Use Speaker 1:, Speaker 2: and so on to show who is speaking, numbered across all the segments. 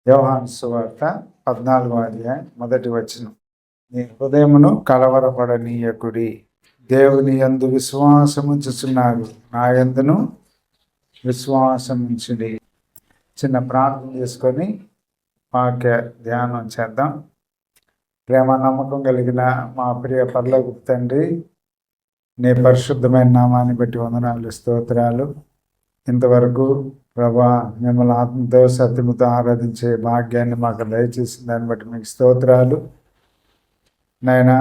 Speaker 1: యోహాను సువార్త 14వ అధ్యాయం 1వ వచనం. నీ హృదయమును కలవరపడనీయకుడి, దేవుని యందు విశ్వాసముంచుచున్నారు, నా యందును విశ్వాసముంచుడి. చిన్న ప్రార్థన చేసుకొని వాక్య ధ్యానం చేద్దాం. ప్రేమ నమ్మకం కలిగిన మా ప్రియ పరలోకపు తండ్రి, నీ పరిశుద్ధమైన నామాన్ని బట్టి వందనాలు, స్తోత్రాలు. ఇంతవరకు ప్రభా మిమ్మల్ని ఆత్మతో సత్యముతో ఆరాధించే భాగ్యాన్ని మాకు దయచేసిన దాన్ని బట్టి మీకు స్తోత్రాలు. నాయనా,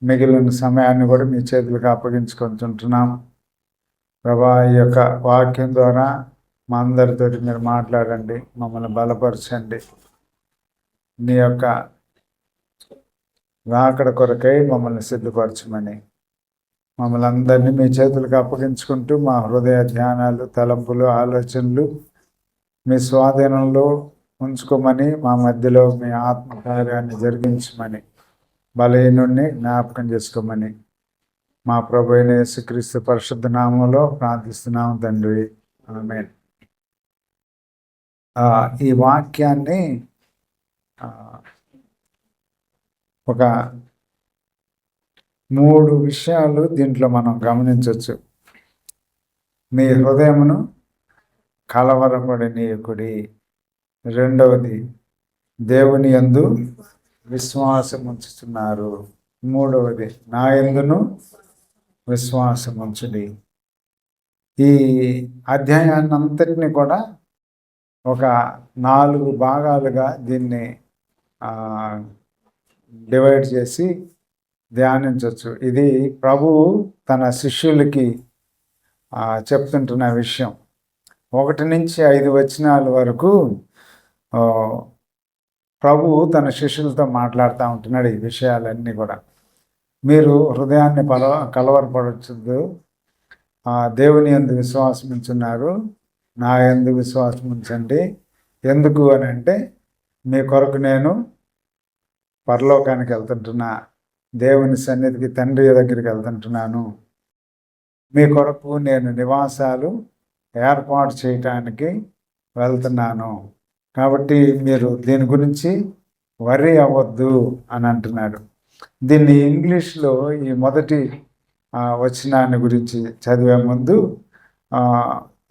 Speaker 1: మిగిలిన సమయాన్ని కూడా మీ చేతులకు అప్పగించుకుంటుంటున్నాం. ప్రభా, ఈ యొక్క వాక్యం ద్వారా మా అందరితో మీరు మాట్లాడండి, మమ్మల్ని బలపరచండి. నీ యొక్క రాకడ కొరకై మమ్మల్ని సిద్ధపరచమని మమ్మల్ని అందరినీ మీ చేతులకు అప్పగించుకుంటూ మా హృదయ ధ్యానాలు, తలంపులు, ఆలోచనలు మీ స్వాధీనంలో ఉంచుకోమని, మా మధ్యలో మీ ఆత్మకార్యాన్ని జరిగించమని, బలహీనుణ్ణి జ్ఞాపకం చేసుకోమని మా ప్రభు అయిన యేసుక్రీస్తు పరిశుద్ధ నామంలో ప్రార్థిస్తున్నాము తండ్రి, ఆమేన్. ఈ వాక్యాన్ని ఒక 3 విషయాలు దీంట్లో మనం గమనించవచ్చు. మీ హృదయమును కలవరపడనీయకుడి, రెండవది దేవుని యందు విశ్వాసం ఉంచుతున్నారు, మూడవది నా యందును విశ్వాసం ఉంచుడి. ఈ అధ్యాయాన్ని అంతటిని కూడా ఒక 4 భాగాలుగా దీన్ని డివైడ్ చేసి ధ్యానించవచ్చు. ఇది ప్రభువు తన శిష్యులకి చెప్తుంటున్న విషయం. 1 నుంచి 5 వచనాల వరకు ప్రభువు తన శిష్యులతో మాట్లాడుతూ ఉంటున్నాడు. ఈ విషయాలన్నీ కూడా మీరు హృదయాన్ని కలవరపరచద్దు, దేవుని యందు విశ్వాసం ఉంచున్నారు, నా యందు విశ్వాసం ఉంచండి. ఎందుకు అని అంటే, మీ కొరకు నేను పరలోకానికి వెళ్తుంటున్నా, దేవుని సన్నిధికి, తండ్రి దగ్గరికి వెళ్తుంటున్నాను. మీ కొరకు నేను నివాసాలు ఏర్పాటు చేయటానికి వెళ్తున్నాను. కాబట్టి మీరు దీని గురించి వర్రీ అవ్వద్దు అని అంటున్నాడు. దీన్ని ఇంగ్లీష్లో ఈ మొదటి వచనాన్ని గురించి చదివే ముందు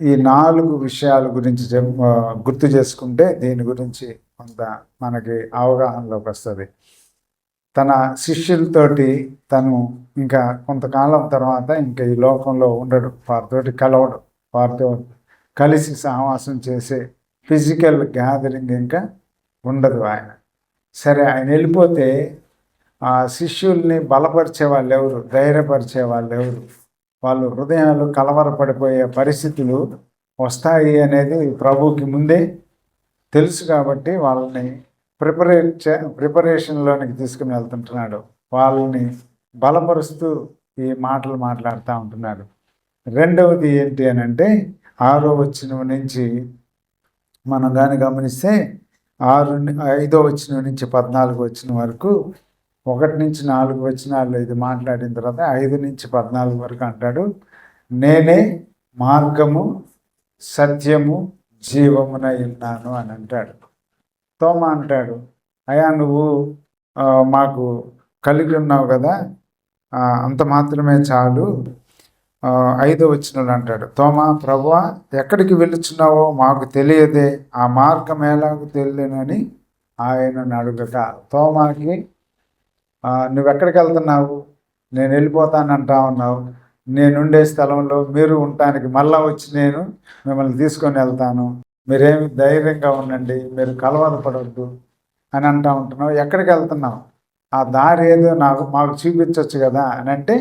Speaker 1: ఈ 4 విషయాల గురించి గుర్తు చేసుకుంటే దీని గురించి కొంత మనకి అవగాహనలోకి వస్తుంది. తన శిష్యులతోటి తను ఇంకా కొంతకాలం తర్వాత ఇంకా ఈ లోకంలో ఉండడు, వారితోటి కలవడు, వారితో కలిసి సహవాసం చేసే ఫిజికల్ గ్యాదరింగ్ ఇంకా ఉండదు ఆయన. సరే, ఆయన వెళ్ళిపోతే ఆ శిష్యుల్ని బలపరిచే వాళ్ళు ఎవరు, ధైర్యపరిచే వాళ్ళు ఎవరు? వాళ్ళు హృదయాలు కలవరపడిపోయే పరిస్థితులు వస్తాయి అనేది ప్రభువుకి ముందే తెలుసు. కాబట్టి వాళ్ళని ప్రిపరేషన్లోనికి తీసుకుని వెళ్తుంటున్నాడు, వాళ్ళని బలపరుస్తూ ఈ మాటలు మాట్లాడుతూ ఉంటున్నాడు. రెండవది ఏంటి అని అంటే, 6వ వచనం నుంచి మనం కానీ గమనిస్తే 5వ వచనం నుంచి 14వ వచనం వరకు, 1 నుంచి 4 వచనాల్లో ఇది మాట్లాడిన తర్వాత 5 నుంచి 14 వరకు అంటాడు, నేనే మార్గము సత్యము జీవమునై ఉన్నాను అని అంటాడు. తోమా అంటాడు, అయ్యా నువ్వు మాకు కలిగి ఉన్నావు కదా, అంత మాత్రమే చాలు. 5వ వచనంలో అంటాడు, తోమా, ప్రభువా ఎక్కడికి వెళుచున్నావో మాకు తెలియదే, ఆ మార్గం ఎలాగో తెలియనని ఆయనను అడుగక. తోమాకి నువ్వెక్కడికి వెళ్తున్నావు, నేను వెళ్ళిపోతానంటా ఉన్నావు, నేనుండే స్థలంలో మీరు ఉండటానికి మళ్ళా వచ్చి నేను మిమ్మల్ని తీసుకొని వెళ్తాను, మీరేమి ధైర్యంగా ఉండండి, మీరు కలవరపడవద్దు అని అంటూ ఉంటున్నావు. ఎక్కడికి వెళ్తున్నావు, ఆ దారి ఏదో మాకు చూపించవచ్చు కదా అని అంటే,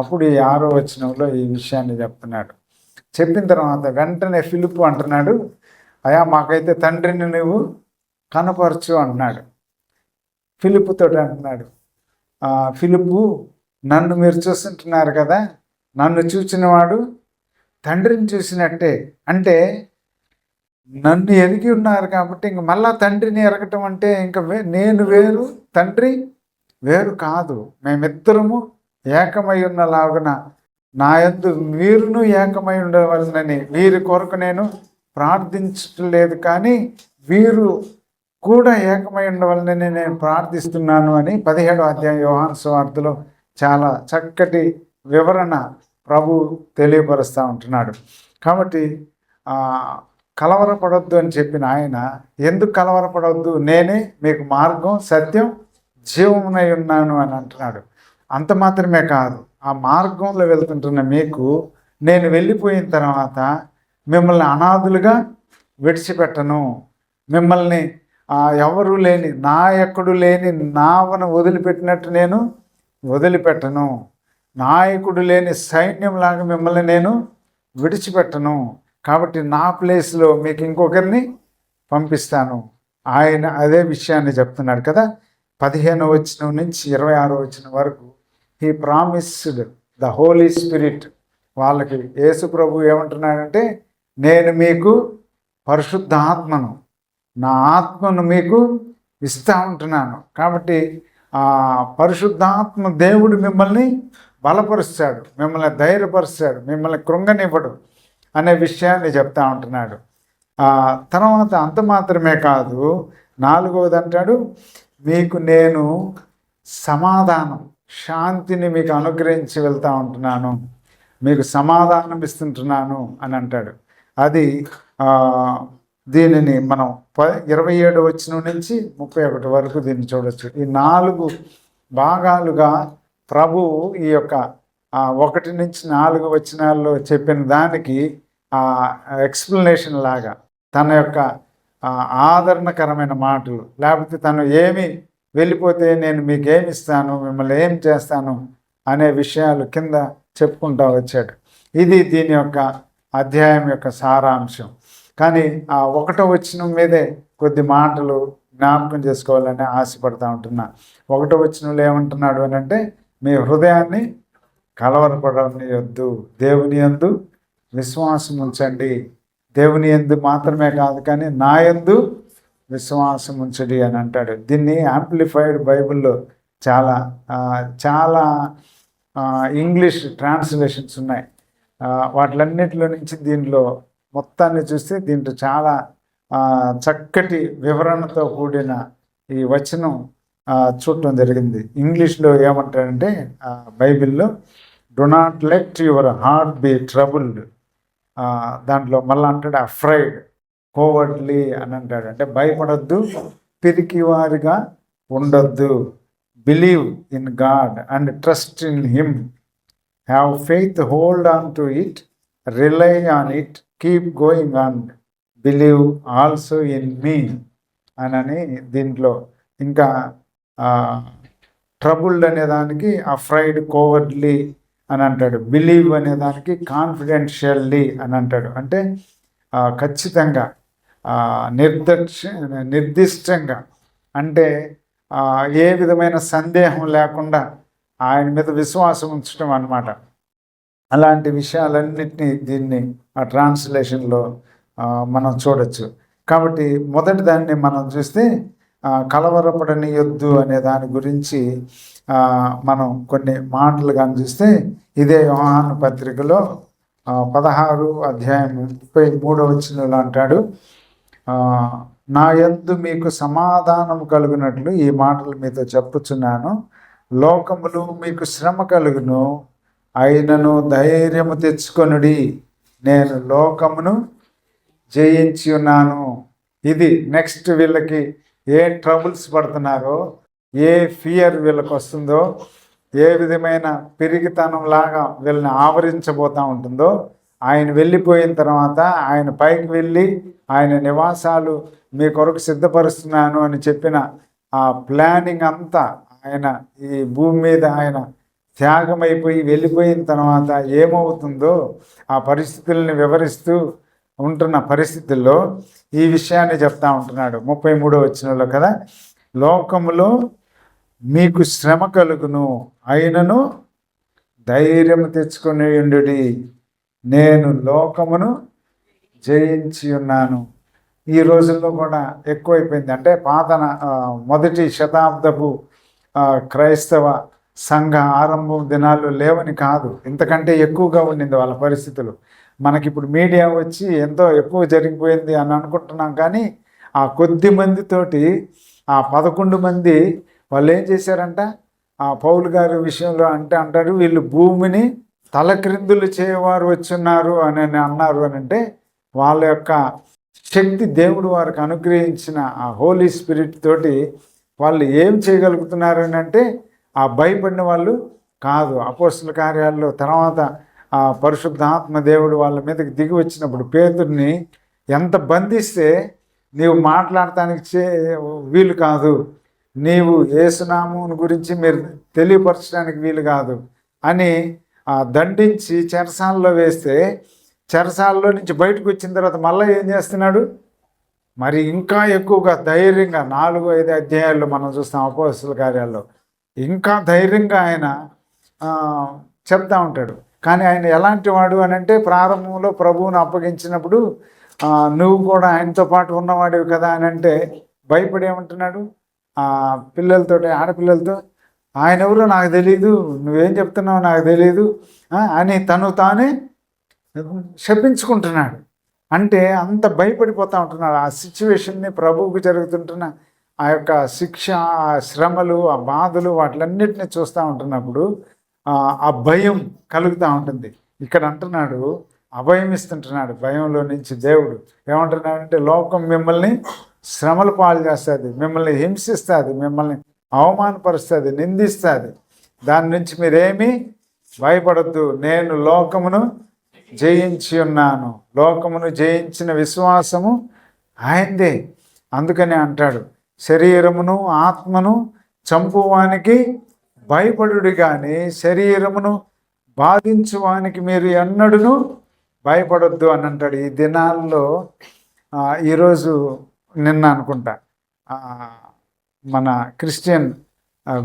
Speaker 1: అప్పుడు ఈ 6వ వచనంలో ఈ విషయాన్ని చెప్తున్నాడు. చెప్పిన తర్వాత వెంటనే ఫిలిప్పు అంటున్నాడు, అయ్యా మాకైతే తండ్రిని నువ్వు కనపరచు అంటున్నాడు. ఫిలిప్పుతో అంటున్నాడు, ఫిలిప్పు నన్ను మీరు చూస్తుంటున్నారు కదా, నన్ను చూసినవాడు తండ్రిని చూసినట్టే. అంటే నన్ను ఎరిగి ఉన్నారు కాబట్టి ఇంక మళ్ళా తండ్రిని ఎరగటం అంటే ఇంకా నేను వేరు, తండ్రి వేరు కాదు, మేమిద్దరము ఏకమై ఉన్నలాగున నా యందు మీరును ఏకమై ఉండవలనని వీరి కొరకు నేను ప్రార్థించట్లేదు, కానీ వీరు కూడా ఏకమై ఉండవాలని నేను ప్రార్థిస్తున్నాను అని 17వ అధ్యాయం యోహాను సువార్తలో చాలా చక్కటి వివరణ ప్రభు తెలియపరుస్తూ ఉంటున్నాడు. కాబట్టి కలవరపడొద్దు అని చెప్పిన ఆయన ఎందుకు కలవరపడవద్దు, నేనే మీకు మార్గం సత్యం జీవమునై ఉన్నాను అని అంటున్నాడు. అంత మాత్రమే కాదు, ఆ మార్గంలో వెళ్తుంటున్న మీకు నేను వెళ్ళిపోయిన తర్వాత మిమ్మల్ని అనాథులుగా విడిచిపెట్టను, మిమ్మల్ని ఎవరు లేని నాయకుడు లేని నావను వదిలిపెట్టినట్టు నేను వదిలిపెట్టను, నాయకుడు లేని సైన్యంలాగా మిమ్మల్ని నేను విడిచిపెట్టను. కాబట్టి నా ప్లేస్లో మీకు ఇంకొకరిని పంపిస్తాను. ఆయన అదే విషయాన్ని చెప్తున్నాడు కదా. 15వ వచనం నుంచి 26వ వచనం వరకు he promised the Holy Spirit. వాళ్ళకి యేసు ప్రభు ఏమంటున్నాడంటే, నేను మీకు పరిశుద్ధాత్మను, నా ఆత్మను మీకు ఇస్తూ ఉంటున్నాను. కాబట్టి పరిశుద్ధాత్మ దేవుడు మిమ్మల్ని బలపరుస్తాడు, మిమ్మల్ని ధైర్యపరుస్తాడు, మిమ్మల్ని కృంగనివ్వడు అనే విషయాన్ని చెప్తా ఉంటున్నాడు. తర్వాత అంత మాత్రమే కాదు, 4వది అంటాడు, మీకు నేను సమాధానం శాంతిని మీకు అనుగ్రహించి వెళ్తూ ఉంటున్నాను, మీకు సమాధానం ఇస్తుంటున్నాను అని అంటాడు. అది దీనిని మనం 27వ వచనం నుంచి 31 వరకు దీన్ని చూడొచ్చు. ఈ 4 భాగాలుగా ప్రభు ఈ యొక్క 1 నుంచి 4 వచనాల్లో చెప్పిన దానికి ఎక్స్ప్లెనేషన్ లాగా తన యొక్క ఆదరణకరమైన మాటలు, లేకపోతే తను ఏమి వెళ్ళిపోతే నేను మీకేమి ఇస్తాను, మిమ్మల్ని ఏం చేస్తాను అనే విషయాలు కింద చెప్పుకుంటూ వచ్చాడు. ఇది దీని యొక్క అధ్యాయం యొక్క సారాంశం. కానీ 1వ వచనం మీదే కొద్ది మాటలు జ్ఞాపకం చేసుకోవాలని ఆశపడతా ఉంటున్నా. 1వ వచనంలో ఏమంటున్నాడు అని అంటే, మీ హృదయాన్ని కలవరపడనియొద్దు, దేవుని యందు విశ్వాసం ఉంచండి. దేవుని యందు మాత్రమే కాదు కానీ నా యందు విశ్వాసం ఉంచండి అని అంటాడు. దీన్ని యాంప్లిఫైడ్ బైబిల్లో చాలా చాలా ఇంగ్లీష్ ట్రాన్స్లేషన్స్ ఉన్నాయి. వాటిలన్నిటిలో నుంచి దీనిలో మొత్తాన్ని చూస్తే దీంట్లో చాలా చక్కటి వివరణతో కూడిన ఈ వచనం చూడటం జరిగింది. ఇంగ్లీష్లో ఏమంటాడంటే బైబిల్లో, do not let your heart be troubled. దాంట్లో మళ్ళీ అంటాడు అఫ్రైడ్, కోవర్డ్లీ అని అంటాడు. అంటే భయపడొద్దు, పిరికివారిగా ఉండొద్దు. Believe in God and trust in him, have faith, hold on to it, rely on it, keep going on, believe also in me అని దీంట్లో ఇంకా ట్రబుల్డ్ అనేదానికి అఫ్రైడ్, కోవర్డ్లీ అని అంటాడు. బిలీవ్ అనేదానికి కాన్ఫిడెన్షియల్లీ అని అంటాడు. అంటే ఖచ్చితంగా నిర్దిష్టంగా, అంటే ఏ విధమైన సందేహం లేకుండా ఆయన మీద విశ్వాసం ఉంచడం అన్నమాట. అలాంటి విషయాలన్నింటినీ దీన్ని ఆ ట్రాన్స్లేషన్లో మనం చూడొచ్చు. కాబట్టి మొదటి దాన్ని మనం చూస్తే కలవరపడనియొద్దు అనే దాని గురించి మనం కొన్ని మాటలు కానీ చూస్తే, ఇదే యోహాను పత్రికలో 16వ అధ్యాయం 33వ వచనంలో అంటాడు, నా యందు మీకు సమాధానం కలుగునట్లు ఈ మాటలు మీతో చెప్పుచున్నాను, లోకములు మీకు శ్రమ కలుగును, అయినను ధైర్యము తెచ్చుకొనుడి, నేను లోకమును జయించి ఉన్నాను. ఇది నెక్స్ట్ వీళ్ళకి ఏ ట్రబుల్స్ పడుతున్నారో, ఏ ఫియర్ వీళ్ళకి వస్తుందో, ఏ విధమైన పిరిగితనం లాగా వీళ్ళని ఆవరించబోతూ ఉంటుందో, ఆయన వెళ్ళిపోయిన తర్వాత ఆయన పైకి వెళ్ళి ఆయన నివాసాలు మీ కొరకు సిద్ధపరుస్తున్నాను అని చెప్పిన ఆ ప్లానింగ్ అంతా ఆయన ఈ భూమి మీద ఆయన త్యాగమైపోయి వెళ్ళిపోయిన తర్వాత ఏమవుతుందో ఆ పరిస్థితుల్ని వివరిస్తూ ఉంటున్న పరిస్థితుల్లో ఈ విషయాన్ని చెప్తా ఉంటున్నాడు 33వ వచనంలో కదా, లోకములో మీకు శ్రమ కలుగును, అయినను ధైర్యం తెచ్చుకొని ఉండుడి, నేను లోకమును జయించి ఉన్నాను. ఈ రోజుల్లో కూడా ఎక్కువైపోయింది. అంటే మొదటి శతాబ్దపు క్రైస్తవ సంఘ ఆరంభం దినాలు లేవని కాదు, ఇంతకంటే ఎక్కువగా ఉండింది వాళ్ళ పరిస్థితులు. మనకిప్పుడు మీడియా వచ్చి ఎంతో ఎక్కువ జరిగిపోయింది అని అనుకుంటున్నాం, కానీ ఆ కొద్ది మందితోటి ఆ 11 మంది వాళ్ళు ఏం చేశారంట, ఆ పౌలు గారి విషయంలో అంటే అంటారు, వీళ్ళు భూమిని తలక్రిందులు చేయవారు వచ్చున్నారు అని అన్నారు అని అంటే, వాళ్ళ యొక్క శక్తి దేవుడు వారికి అనుగ్రహించిన ఆ హోలీ స్పిరిట్ తోటి వాళ్ళు ఏం చేయగలుగుతున్నారు అని అంటే, ఆ భయపడిన వాళ్ళు కాదు. అపోస్తల కార్యాల్లో తర్వాత ఆ పరిశుద్ధాత్మ దేవుడు వాళ్ళ మీదకి దిగి వచ్చినప్పుడు పేతుర్ని ఎంత బంధిస్తే, నీవు మాట్లాడటానికి వీలు కాదు, నీవు యేసునామం గురించి మీరు తెలియపరచడానికి వీలు కాదు అని దండించి చెరసాలలో వేస్తే, చెరసాలలో నుంచి బయటకు వచ్చిన తర్వాత మళ్ళీ ఏం చేస్తున్నాడు, మరి ఇంకా ఎక్కువగా ధైర్యంగా 4-5 అధ్యాయాల్లో మనం చూస్తాం అపోస్తల కార్యాల్లో, ఇంకా ధైర్యంగా ఆయన చెప్తా ఉంటాడు. కానీ ఆయన ఎలాంటి వాడు అని అంటే, ప్రారంభంలో ప్రభువును అప్పగించినప్పుడు నువ్వు కూడా ఆయనతో పాటు ఉన్నవాడివి కదా అని అంటే భయపడి ఏమంటున్నాడు, పిల్లలతో, ఆడపిల్లలతో, ఆయన ఎవరో నాకు తెలియదు, నువ్వేం చెప్తున్నావు నాకు తెలియదు అని తను తానే శపించుకుంటున్నాడు. అంటే అంత భయపడిపోతూ ఉంటున్నాడు. ఆ సిచ్యువేషన్ని, ప్రభువుకు జరుగుతుంటున్న ఆ యొక్క శిక్ష, ఆ శ్రమలు, ఆ బాధలు, వాటిలన్నిటిని చూస్తూ ఉంటున్నప్పుడు ఆ భయం కలుగుతూ ఉంటుంది. ఇక్కడ అంటున్నాడు, అభయం ఇస్తుంటున్నాడు. భయంలో నుంచి దేవుడు ఏమంటున్నాడంటే, లోకం మిమ్మల్ని శ్రమలు పాలు చేస్తుంది, మిమ్మల్ని హింసిస్తుంది, మిమ్మల్ని అవమానపరుస్తుంది, నిందిస్తుంది, దాని నుంచి మీరేమీ భయపడద్దు, నేను లోకమును జయించి ఉన్నాను, లోకమును జయించిన విశ్వాసము ఆయనదే. అందుకని అంటాడు, శరీరమును ఆత్మను చంపువానికి భయపడుడు కానీ శరీరమును బాధించువానికి మీరు ఎన్నడూను భయపడొద్దు అని అంటాడు. ఈ దినాల్లో ఈరోజు నిన్న అనుకుంటా మన క్రిస్టియన్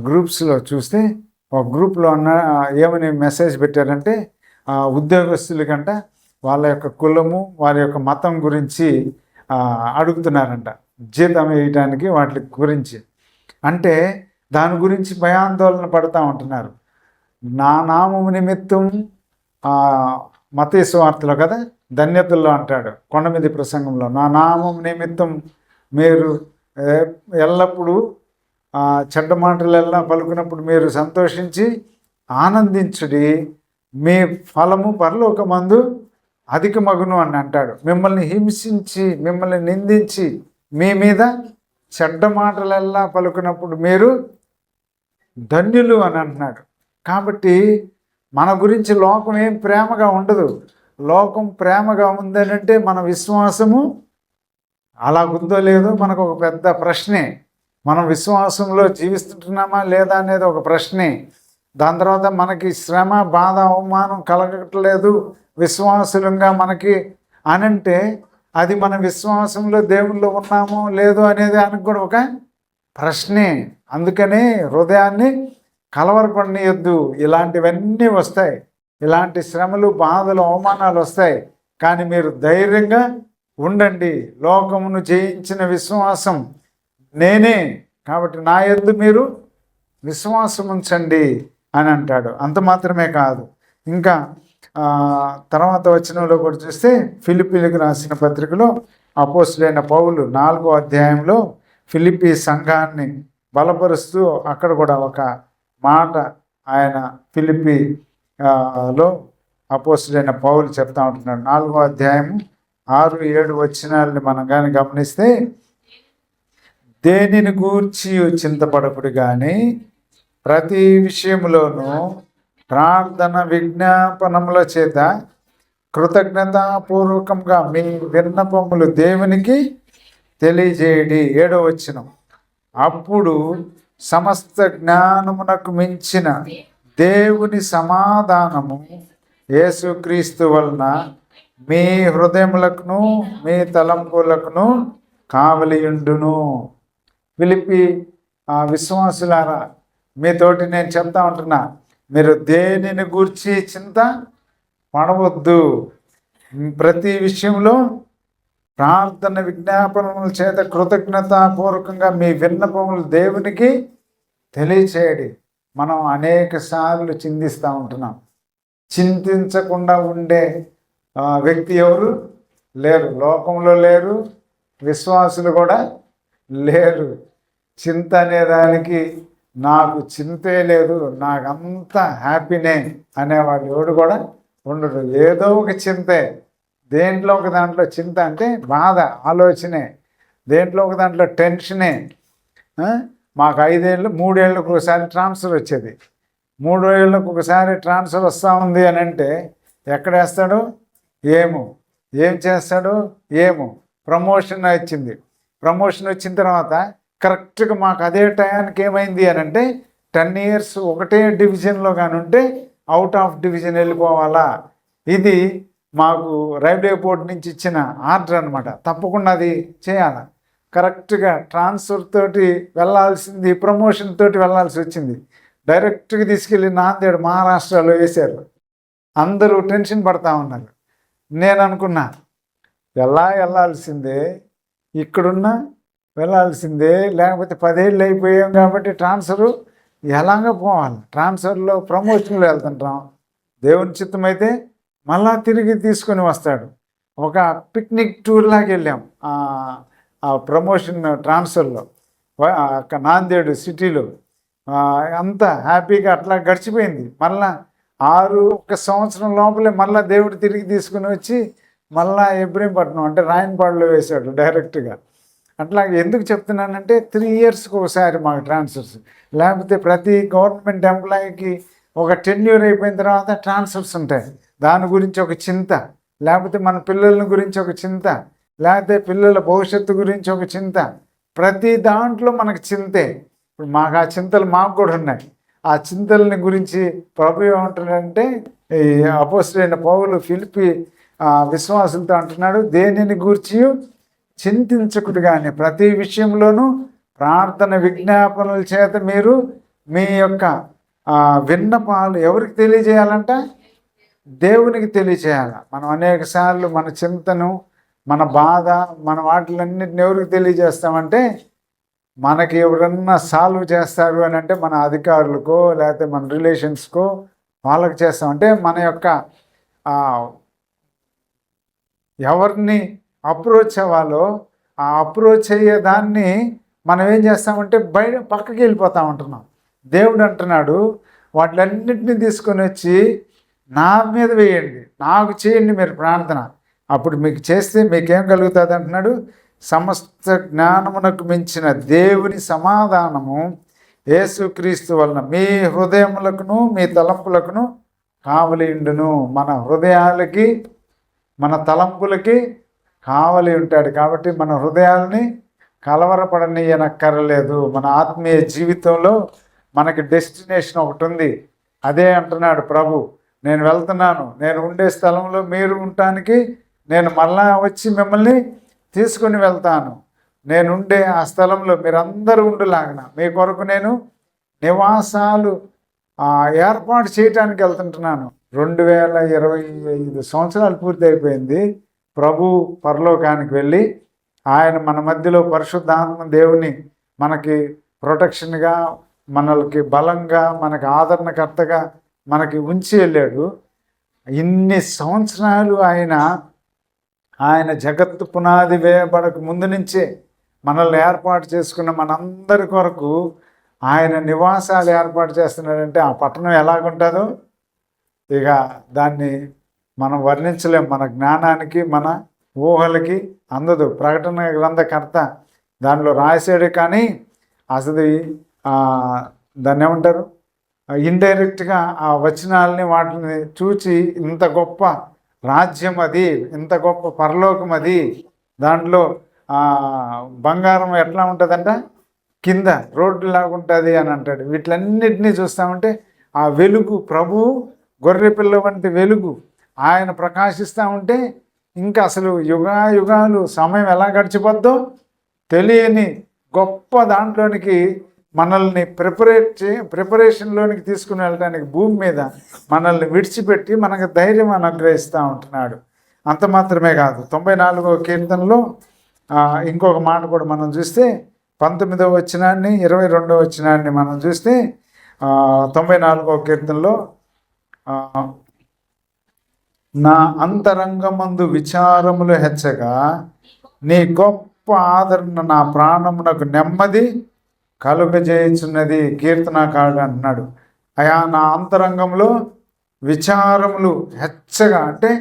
Speaker 1: గ్రూప్స్లో చూస్తే, ఒక గ్రూప్లో ఏమని మెసేజ్ పెట్టారంటే, ఉద్యోగస్తుల కంట వాళ్ళ యొక్క కులము, వారి యొక్క మతం గురించి అడుగుతున్నారంట, జీతం వేయటానికి వాటి గురించి. అంటే దాని గురించి భయాందోళన పడుతూ ఉంటున్నారు. నా నామము నిమిత్తం మత్తయి సువార్తలో కదా, ధన్యతల్లో అంటాడు కొండ మీద ప్రసంగంలో, నా నామం నిమిత్తం మీరు ఎల్లప్పుడూ చెడ్డ మాటలెల్లా పలుకున్నప్పుడు మీరు సంతోషించి ఆనందించుడి, మీ ఫలము పరలోకమందు అధికమగును అని అంటాడు. మిమ్మల్ని హింసించి, మిమ్మల్ని నిందించి, మీ మీద చెడ్డ మాటలెల్లా పలుకున్నప్పుడు మీరు ధన్యులు అని అంటున్నాడు. కాబట్టి మన గురించి లోకం ఏం ప్రేమగా ఉండదు. లోకం ప్రేమగా ఉందనంటే మన విశ్వాసము అలా ఉందో లేదో మనకు ఒక పెద్ద ప్రశ్నే. మనం విశ్వాసంలో జీవిస్తుంటున్నామా లేదా అనేది ఒక ప్రశ్నే. దాని తర్వాత మనకి శ్రమ, బాధ, అవమానం కలగట్లేదు విశ్వాసులంగా మనకి అనంటే, అది మన విశ్వాసంలో దేవుళ్ళు ఉన్నామో లేదో అనేది ఆయనకు కూడా ఒక ప్రశ్నే. అందుకనే హృదయాన్ని కలవరపడనీయొద్దు. ఇలాంటివన్నీ వస్తాయి, ఇలాంటి శ్రమలు, బాధలు, అవమానాలు వస్తాయి. కానీ మీరు ధైర్యంగా ఉండండి, లోకమును జయించిన విశ్వాసం నేనే, కాబట్టి నా యందు మీరు విశ్వాసం ఉంచండి అని అంటాడు. అంత మాత్రమే కాదు, ఇంకా తర్వాత వచనంలో కూడా చూస్తే, ఫిలిప్పీలకు రాసిన పత్రికలో అపోస్తులైన పౌలు 4వ అధ్యాయంలో ఫిలిప్పీ సంఘాన్ని బలపరుస్తూ అక్కడ కూడా ఒక మాట ఆయన ఫిలిప్పీలో అపోస్తులైన పౌలు చెప్తా ఉంటున్నాడు. 4వ అధ్యాయం 6-7 వచనాలని మనం కానీ గమనిస్తే, దేనిని గూర్చి చింతపడకుడు కానీ ప్రతి విషయంలోనూ ప్రార్థన విజ్ఞాపనముల చేత కృతజ్ఞతాపూర్వకంగా మీ విన్నపములు దేవునికి తెలియజేయడి. 7వ వచనం, అప్పుడు సమస్త జ్ఞానమునకు మించిన దేవుని సమాధానము యేసుక్రీస్తు వలన మీ హృదయములకును మీ తలంపులకును కావలియుండును. ఫిలిప్పీ విశ్వాసులారా, మీతోటి నేను చెప్తా ఉంటున్నా, మీరు దేనిని గూర్చి చింత పడవద్దు. ప్రతి విషయంలో ప్రార్థన విజ్ఞాపనముల చేత కృతజ్ఞతాపూర్వకంగా మీ విన్నపములు దేవునికి తెలియచేయడి. మనం అనేక సార్లు చింతిస్తూ ఉంటున్నాం. చింతించకుండా ఉండే వ్యక్తి ఎవరు లేరు, లోకంలో లేరు, విశ్వాసులు కూడా లేరు. చింత అనేదానికి నాకు చింతే లేదు, నాకంతా హ్యాపీనే అనేవాడు ఎవడు కూడా ఉండడు. ఏదో ఒక చింతే, దేంట్లో ఒక దాంట్లో చింత అంటే బాధ, ఆలోచనే, దేంట్లో ఒక దాంట్లో టెన్షనే. మాకు 5 ఏళ్ళు 3 ఏళ్ళకు ఒకసారి ట్రాన్స్ఫర్ వచ్చేది. 3 ఏళ్ళకు ఒకసారి ట్రాన్స్ఫర్ వస్తూ ఉంది అని అంటే ఎక్కడ వేస్తాడు ఏమో, ఏం చేస్తాడు ఏమో. ప్రమోషన్ వచ్చింది. ప్రమోషన్ వచ్చిన తర్వాత కరెక్ట్గా మాకు అదే టయానికి ఏమైంది అని అంటే 10 ఇయర్స్ ఒకటే డివిజన్లో కానీ ఉంటే అవుట్ ఆఫ్ డివిజన్ వెళ్ళిపోవాలా. ఇది మాకు రైల్వే బోర్డు నుంచి ఇచ్చిన ఆర్డర్ అనమాట. తప్పకుండా అది చేయాలి. కరెక్ట్గా ట్రాన్స్ఫర్ తోటి వెళ్ళాల్సింది, ప్రమోషన్ తోటి వెళ్ళాల్సి వచ్చింది. డైరెక్ట్గా తీసుకెళ్ళి నాందేడ్ మహారాష్ట్రలో వేశారు. అందరూ టెన్షన్ పడతా ఉన్నారు. నేను అనుకున్నా వెళ్ళాల్సిందే, ఇక్కడున్నా వెళ్ళాల్సిందే, లేకపోతే 10 ఏళ్ళు అయిపోయాం కాబట్టి ట్రాన్స్ఫరు ఎలాగ పోవాలి. ట్రాన్స్ఫర్లో ప్రమోషన్లో వెళ్తుంటాం. దేవుని చిత్తం అయితే మళ్ళా తిరిగి తీసుకొని వస్తాడు. ఒక పిక్నిక్ టూర్ లాగా వెళ్ళాం ఆ ప్రమోషన్ ట్రాన్స్ఫర్లో అక్కడ నాందేడ్ సిటీలో. అంతా హ్యాపీగా అట్లా గడిచిపోయింది. మళ్ళా 1 సంవత్సరం లోపలే మళ్ళీ దేవుడు తిరిగి తీసుకుని వచ్చి మళ్ళా ఇబ్రహీంపట్నం అంటే రాయనపాడులో వేశాడు డైరెక్ట్గా. అట్లా ఎందుకు చెప్తున్నానంటే 3 ఇయర్స్కి ఒకసారి మాకు ట్రాన్స్ఫర్స్. లేకపోతే ప్రతి గవర్నమెంట్ ఎంప్లాయీకి ఒక టెన్యూర్ అయిపోయిన తర్వాత ట్రాన్స్ఫర్స్ ఉంటాయి. దాని గురించి ఒక చింత, లేకపోతే మన పిల్లల గురించి ఒక చింత, లేకపోతే పిల్లల భవిష్యత్తు గురించి ఒక చింత. ప్రతి దాంట్లో మనకు చింతే. ఇప్పుడు మాకు ఆ చింతలు మాకు కూడా ఉన్నాయి. ఆ చింతలని గురించి ప్రభు ఏమంటున్నాడంటే, ఈ అపోస్తలుడైన పౌలు ఫిలిప్పీ విశ్వాసులతో అంటున్నాడు, దేనిని గూర్చి చింతించకుడు కానీ ప్రతి విషయంలోనూ ప్రార్థన విజ్ఞాపనల చేత మీరు మీ యొక్క విన్నపాలు ఎవరికి తెలియజేయాలంట? దేవునికి తెలియజేయాలి. మనం అనేక సార్లు మన చింతను, మన బాధ, మన వాటిలన్నిటిని ఎవరికి తెలియజేస్తామంటే, మనకి ఎవరన్నా సాల్వ్ చేస్తారు అని అంటే మన అధికారులకో లేకపోతే మన రిలేషన్స్కో వాళ్ళకి చేస్తామంటే మన యొక్క ఎవరిని అప్రోచ్ అవ్వాలో ఆ అప్రోచ్ అయ్యే దాన్ని మనం ఏం చేస్తామంటే పక్కకి వెళ్ళిపోతా ఉంటున్నాం. దేవుడు అంటున్నాడు, వాటిలన్నింటినీ తీసుకొని వచ్చి నా మీద వేయండి, నాకు చేయండి మీరు ప్రార్థన. అప్పుడు మీకు చేస్తే మీకేం కలుగుతుంది అంటున్నాడు? సమస్త జ్ఞానమునకు మించిన దేవుని సమాధానము యేసుక్రీస్తు వలన మీ హృదయములకును మీ తలంపులకును కావలి ఉండును. మన హృదయాలకి మన తలంపులకి కావలి ఉంటాడు. కాబట్టి మన హృదయాల్ని కలవరపడనీయనక్కర్లేదు. మన ఆత్మీయ జీవితంలో మనకి డెస్టినేషన్ ఒకటి ఉంది. అదే అంటున్నాడు ప్రభు, నేను వెళ్తున్నాను, నేను ఉండే స్థలంలో మీరు ఉండటానికి నేను మళ్ళా వచ్చి మిమ్మల్ని తీసుకొని వెళ్తాను. నేనుండే ఆ స్థలంలో మీరందరూ ఉండులాగిన మీ కొరకు నేను నివాసాలు ఏర్పాటు చేయడానికి వెళ్తుంటున్నాను. 2025 సంవత్సరాలు పూర్తి అయిపోయింది. ప్రభు పరలోకానికి వెళ్ళి ఆయన మన మధ్యలో పరిశుద్ధాత్మ దేవుని మనకి ప్రొటెక్షన్గా, మనకి బలంగా, మనకి ఆదరణకర్తగా మనకి ఉంచి వెళ్ళాడు. ఇన్ని సంవత్సరాలు ఆయన జగత్తు పునాది వేయబడక ముందు నుంచే మనల్ని ఏర్పాటు చేసుకున్న మనందరి కొరకు ఆయన నివాసాలు ఏర్పాటు చేస్తున్నాడంటే ఆ పట్టణం ఎలాగుంటుందో ఇక దాన్ని మనం వర్ణించలేం. మన జ్ఞానానికి మన ఊహలకి అందదు. ప్రకటన గ్రంథకర్త దానిలో రాశాడు, కానీ అసలు దాన్ని ఏమంటారు, ఇండైరెక్ట్గా ఆ వచనాలని వాటిని చూచి ఇంత గొప్ప రాజ్యం అది, ఇంత గొప్ప పరలోకం అది, దాంట్లో బంగారం ఎట్లా ఉంటుందంట, కింద రోడ్డులాగా ఉంటుంది అని అంటాడు. వీటిలన్నిటినీ చూస్తామంటే ఆ వెలుగు, ప్రభు గొర్రెపిల్ల వంటి వెలుగు ఆయన ప్రకాశిస్తూ ఉంటే ఇంకా అసలు యుగాలు సమయం ఎలా గడిచిపోద్దో తెలియని గొప్ప దాంట్లోనికి మనల్ని ప్రిపరేషన్లోనికి తీసుకుని వెళ్ళడానికి భూమి మీద మనల్ని విడిచిపెట్టి మనకు ధైర్యం అనుగ్రహిస్తూ ఉంటున్నాడు. అంత మాత్రమే కాదు, 94వ కీర్తనలో ఇంకొక మాట కూడా మనం చూస్తే 19వ వచనాన్ని 22వ వచనాన్ని మనం చూస్తే 94వ కీర్తనలో నా అంతరంగమందు విచారములు హెచ్చగా నీ గొప్ప గొప్ప ఆదరణ నా ప్రాణమునకు నెమ్మది కలుగజేయుచున్నది. కీర్తనకారుడు అంటున్నాడు, అయా నా అంతరంగంలో విచారములు హెచ్చగా అంటే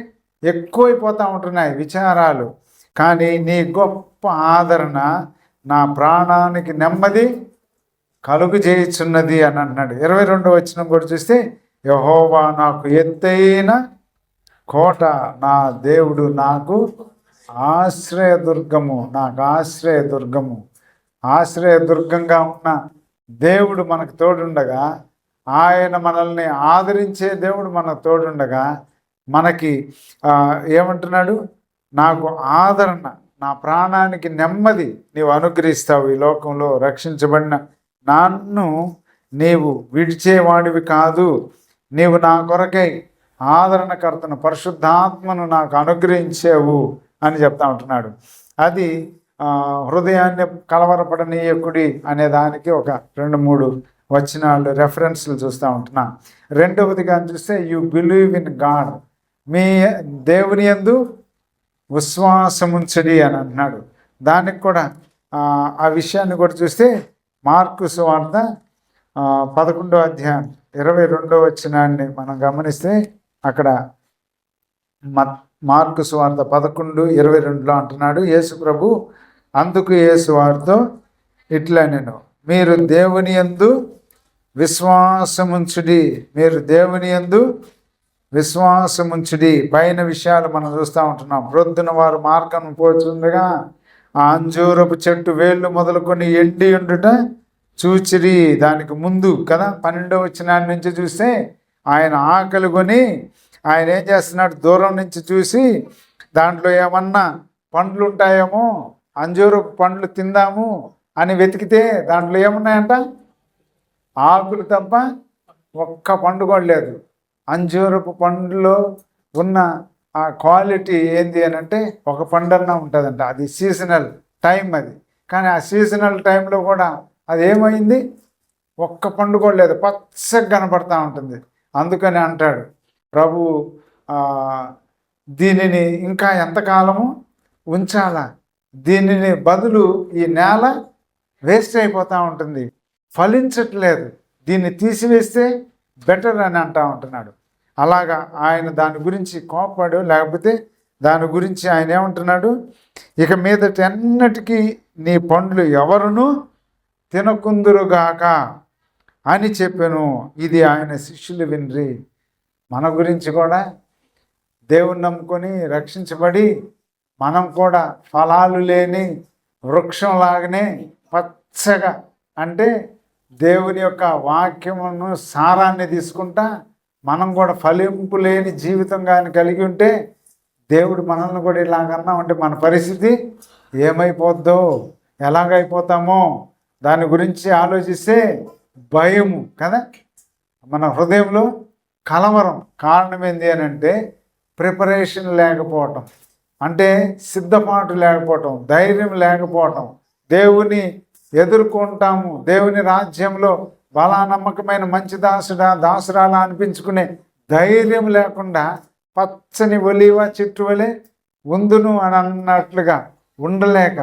Speaker 1: ఎక్కువైపోతూ ఉంటున్నాయి విచారాలు, కానీ నీ గొప్ప ఆదరణ నా ప్రాణానికి నెమ్మది కలుగు చేయుచున్నది అని అంటున్నాడు. 22వ వచనం కూడా చూస్తే, యెహోవా నాకు ఎత్తైన కోట, నా దేవుడు నాకు ఆశ్రయదుర్గము, నాకు ఆశ్రయదుర్గము. ఆశ్రయదుర్గంగా ఉన్న దేవుడు మనకు తోడుండగా, ఆయన మనల్ని ఆదరించే దేవుడు మనకు తోడుండగా, మనకి ఏమంటున్నాడు, నాకు ఆదరణ, నా ప్రాణానికి నెమ్మది నీవు అనుగ్రహిస్తావు. ఈ లోకంలో రక్షించబడిన నన్ను నీవు విడిచేవాడివి కాదు, నీవు నా కొరకై ఆదరణకర్తను పరిశుద్ధాత్మను నాకు అనుగ్రహించావు అని చెప్తా ఉంటున్నాడు. అది హృదయాన్ని కలవరపడనీయకుడి అనే దానికి ఒక 2-3 వచనాలు రెఫరెన్స్లు చూస్తూ ఉంటున్నా. రెండవదిగా చూస్తే, యు బిలీవ్ ఇన్ గాడ్, మీ దేవుని యందు విశ్వాసముంచడి అని అంటున్నాడు. దానికి కూడా ఆ విషయాన్ని కూడా చూస్తే మార్కు సువార్త 11వ అధ్యాయం 22వ వచనాన్ని మనం గమనిస్తే, అక్కడ మార్కు సువార్త 11:22లో అంటున్నాడు, యేసు ప్రభు అందుకు యేసు వారితో ఇట్లా, నేను మీరు దేవుని యందు విశ్వాసముంచుడి, మీరు దేవుని యందు విశ్వాసముంచుడి. పైన విషయాలు మనం చూస్తూ ఉంటున్నాం. ప్రొద్దున వారు మార్గం పోతుండగా ఆ అంజూరపు చెట్టు వేళ్ళు మొదలుకొని ఎండి ఉండుట చూచిరి. దానికి ముందు కదా 12వ వచనం నుంచి చూస్తే, ఆయన ఆకలి కొని ఆయన ఏం చేస్తున్నాడు, దూరం నుంచి చూసి దాంట్లో ఏమన్నా పండ్లు ఉంటాయేమో, అంజూరపు పండ్లు తిందాము అని వెతికితే దాంట్లో ఏమున్నాయంట, ఆకులు తప్ప ఒక్క పండు కూడా లేదు. అంజూరపు పండులో ఉన్న ఆ క్వాలిటీ ఏంది అని అంటే, ఒక పండన్నా ఉంటుందంట, అది సీజనల్ టైం అది. కానీ ఆ సీజనల్ టైంలో కూడా అది ఏమైంది, ఒక్క పండు కూడా లేదు, పచ్చగా కనపడతా ఉంటుంది. అందుకని అంటాడు ప్రభు, దీనిని ఇంకా ఎంతకాలము ఉంచాలా, దీనిని బదులు ఈ నేల వేస్ట్ అయిపోతూ ఉంటుంది, ఫలించట్లేదు, దీన్ని తీసివేస్తే బెటర్ అని అంటూ ఉంటున్నాడు. అలాగా ఆయన దాని గురించి కోపడు, లేకపోతే దాని గురించి ఆయన ఏమంటున్నాడు, ఇక మీదట ఎన్నటికీ నీ పండ్లు ఎవరును తినకుందురుగాక అని చెప్పాను. ఇది ఆయన శిష్యులు వినరి. మన గురించి కూడా దేవుని నమ్ముకొని రక్షించబడి మనం కూడా ఫలాలు లేని వృక్షంలాగానే పచ్చగా, అంటే దేవుని యొక్క వాక్యమును సారాన్ని తీసుకుంటా మనం కూడా ఫలింపు లేని జీవితం కానీ కలిగి ఉంటే, దేవుడు మనల్ని కూడా ఇలాగన్నా అంటే మన పరిస్థితి ఏమైపోద్దో, ఎలాగైపోతామో దాని గురించి ఆలోచిస్తే భయము కదా, మన హృదయంలో కలవరం. కారణం ఏంటి అని అంటే, ప్రిపరేషన్ లేకపోవటం, అంటే సిద్ధపాటు లేకపోవటం, ధైర్యం లేకపోవటం, దేవుని ఎదుర్కొంటాము, దేవుని రాజ్యంలో బలా నమ్మకమైన మంచి దాసురాలా అనిపించుకునే ధైర్యం లేకుండా పచ్చని ఒలివ చెట్టు వలె ఉందును అని అన్నట్లుగా ఉండలేక,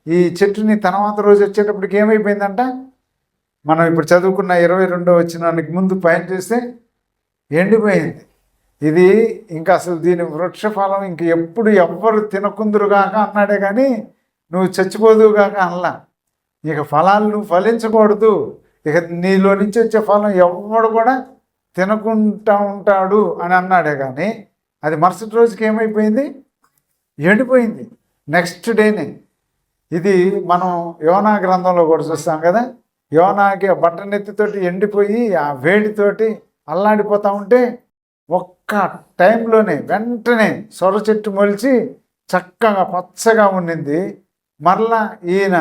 Speaker 1: ఈ చెట్టుని తర్వాత రోజు వచ్చేటప్పటికి ఏమైపోయిందంట, మనం ఇప్పుడు చదువుకున్న 22వ వచనానికి ముందు పైన చూస్తే ఎండిపోయింది. ఇది ఇంకా అసలు దీని వృక్షఫలం ఇంక ఎప్పుడు ఎవ్వరు తినకుందురుగాక అన్నాడే కానీ నువ్వు చచ్చిపోదువుగాక అనలా. ఇక ఫలాలు నువ్వు ఫలించకూడదు, ఇక నీలో నుంచి వచ్చే ఫలం ఎవడు కూడా తినకుంటా ఉంటాడు అని అన్నాడే కానీ అది మరుసటి రోజుకి ఏమైపోయింది, ఎండిపోయింది. నెక్స్ట్ డేనే. ఇది మనం యోనా గ్రంథంలో కూడా చూస్తాం కదా, యోనాకి బట్టనెత్తితోటి ఎండిపోయి ఆ వేడితోటి అల్లాడిపోతూ ఉంటే ఒక్క టైంలోనే వెంటనే సొర చెట్టు మొలిచి చక్కగా పచ్చగా ఉండింది. మరలా ఈయన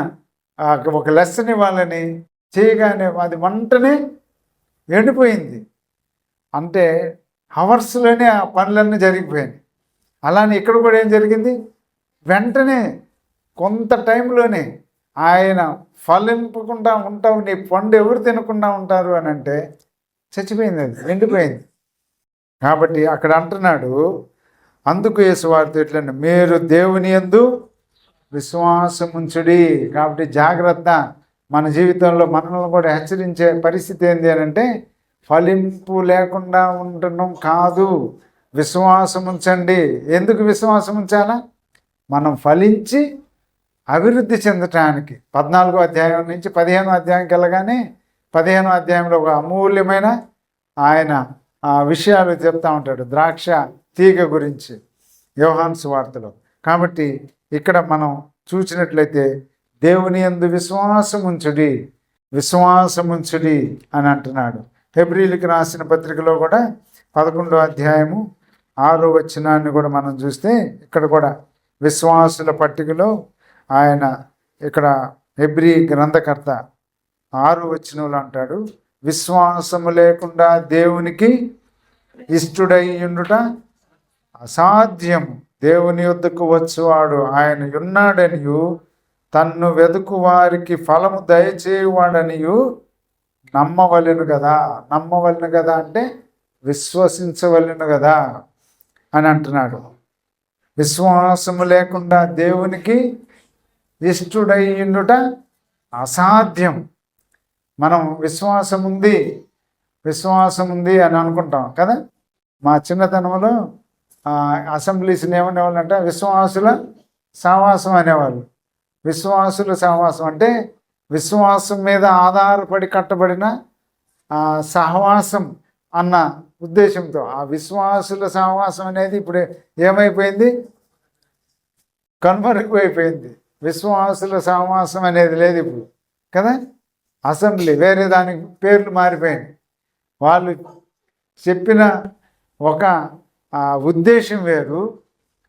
Speaker 1: ఒక లెసన్ ఇవ్వాలని చేయగానే అది వెంటనే ఎండిపోయింది. అంటే హవర్స్లోనే ఆ పనులన్నీ జరిగిపోయాయి. అలానే ఇక్కడ కూడా ఏం జరిగింది, వెంటనే కొంత టైంలోనే ఆయన ఫలింపకుండా ఉంటావు, నీ పండు ఎవరు తినకుండా ఉంటారు అని అంటే చచ్చిపోయింది, అది ఎండిపోయింది. కాబట్టి అక్కడ అంటున్నాడు, అందుకు యేసు వారితో ఇట్లా, మీరు దేవుని యందు విశ్వాసముంచుడి. కాబట్టి జాగ్రత్త. మన జీవితంలో మనల్ని కూడా హెచ్చరించే పరిస్థితి ఏంటి అని అంటే, ఫలింపు లేకుండా ఉండడం కాదు, విశ్వాసం ఉంచండి. ఎందుకు విశ్వాసం ఉంచాలా? మనం ఫలించి అభివృద్ధి చెందటానికి. 14వ అధ్యాయం నుంచి 15వ అధ్యాయంకి వెళ్ళగానే 15వ అధ్యాయంలో ఒక అమూల్యమైన ఆయన విషయాలు చెప్తా ఉంటాడు, ద్రాక్ష తీగ గురించి యోహాను సువార్తలో. కాబట్టి ఇక్కడ మనం చూసినట్లయితే దేవుని యందు విశ్వాసముంచుడి, విశ్వాసముంచుడి అని అంటున్నాడు. హెబ్రీయులకు రాసిన పత్రికలో కూడా 11వ అధ్యాయము 6వ వచనాన్ని కూడా మనం చూస్తే ఇక్కడ కూడా విశ్వాసుల పట్టికలో ఆయన ఇక్కడ హెబ్రీ గ్రంథకర్త 6వ వచనంలో అంటాడు, విశ్వాసము లేకుండా దేవునికి ఇష్టుడై ఉండుట అసాధ్యము. దేవుని యొద్దకు వచ్చువాడు ఆయన ఉన్నాడనియు తన్ను వెదుకు వారికి ఫలము దయచేవాడనియు నమ్మవలెను కదా. నమ్మవలెను కదా అంటే విశ్వసించవలెను కదా అని అంటున్నాడు. విశ్వాసము లేకుండా దేవునికి ఇష్టుడై ఉండుట అసాధ్యం. మనం విశ్వాసం ఉంది అని అనుకుంటాం కదా. మా చిన్నతనంలో అసెంబ్లీస్ని ఏమనేవాళ్ళు అంటే విశ్వాసుల సహవాసం అనేవాళ్ళు. విశ్వాసుల సహవాసం అంటే విశ్వాసం మీద ఆధారపడి కట్టబడిన సహవాసం అన్న ఉద్దేశంతో ఆ విశ్వాసుల సహవాసం అనేది ఇప్పుడు ఏమైపోయింది? కనుమరుగైపోయింది. విశ్వాసుల సహవాసం అనేది లేదు ఇప్పుడు కదా. అసెంబ్లీ వేరే దానికి పేర్లు మారిపోయింది. వాళ్ళు చెప్పిన ఒక ఉద్దేశం వేరు,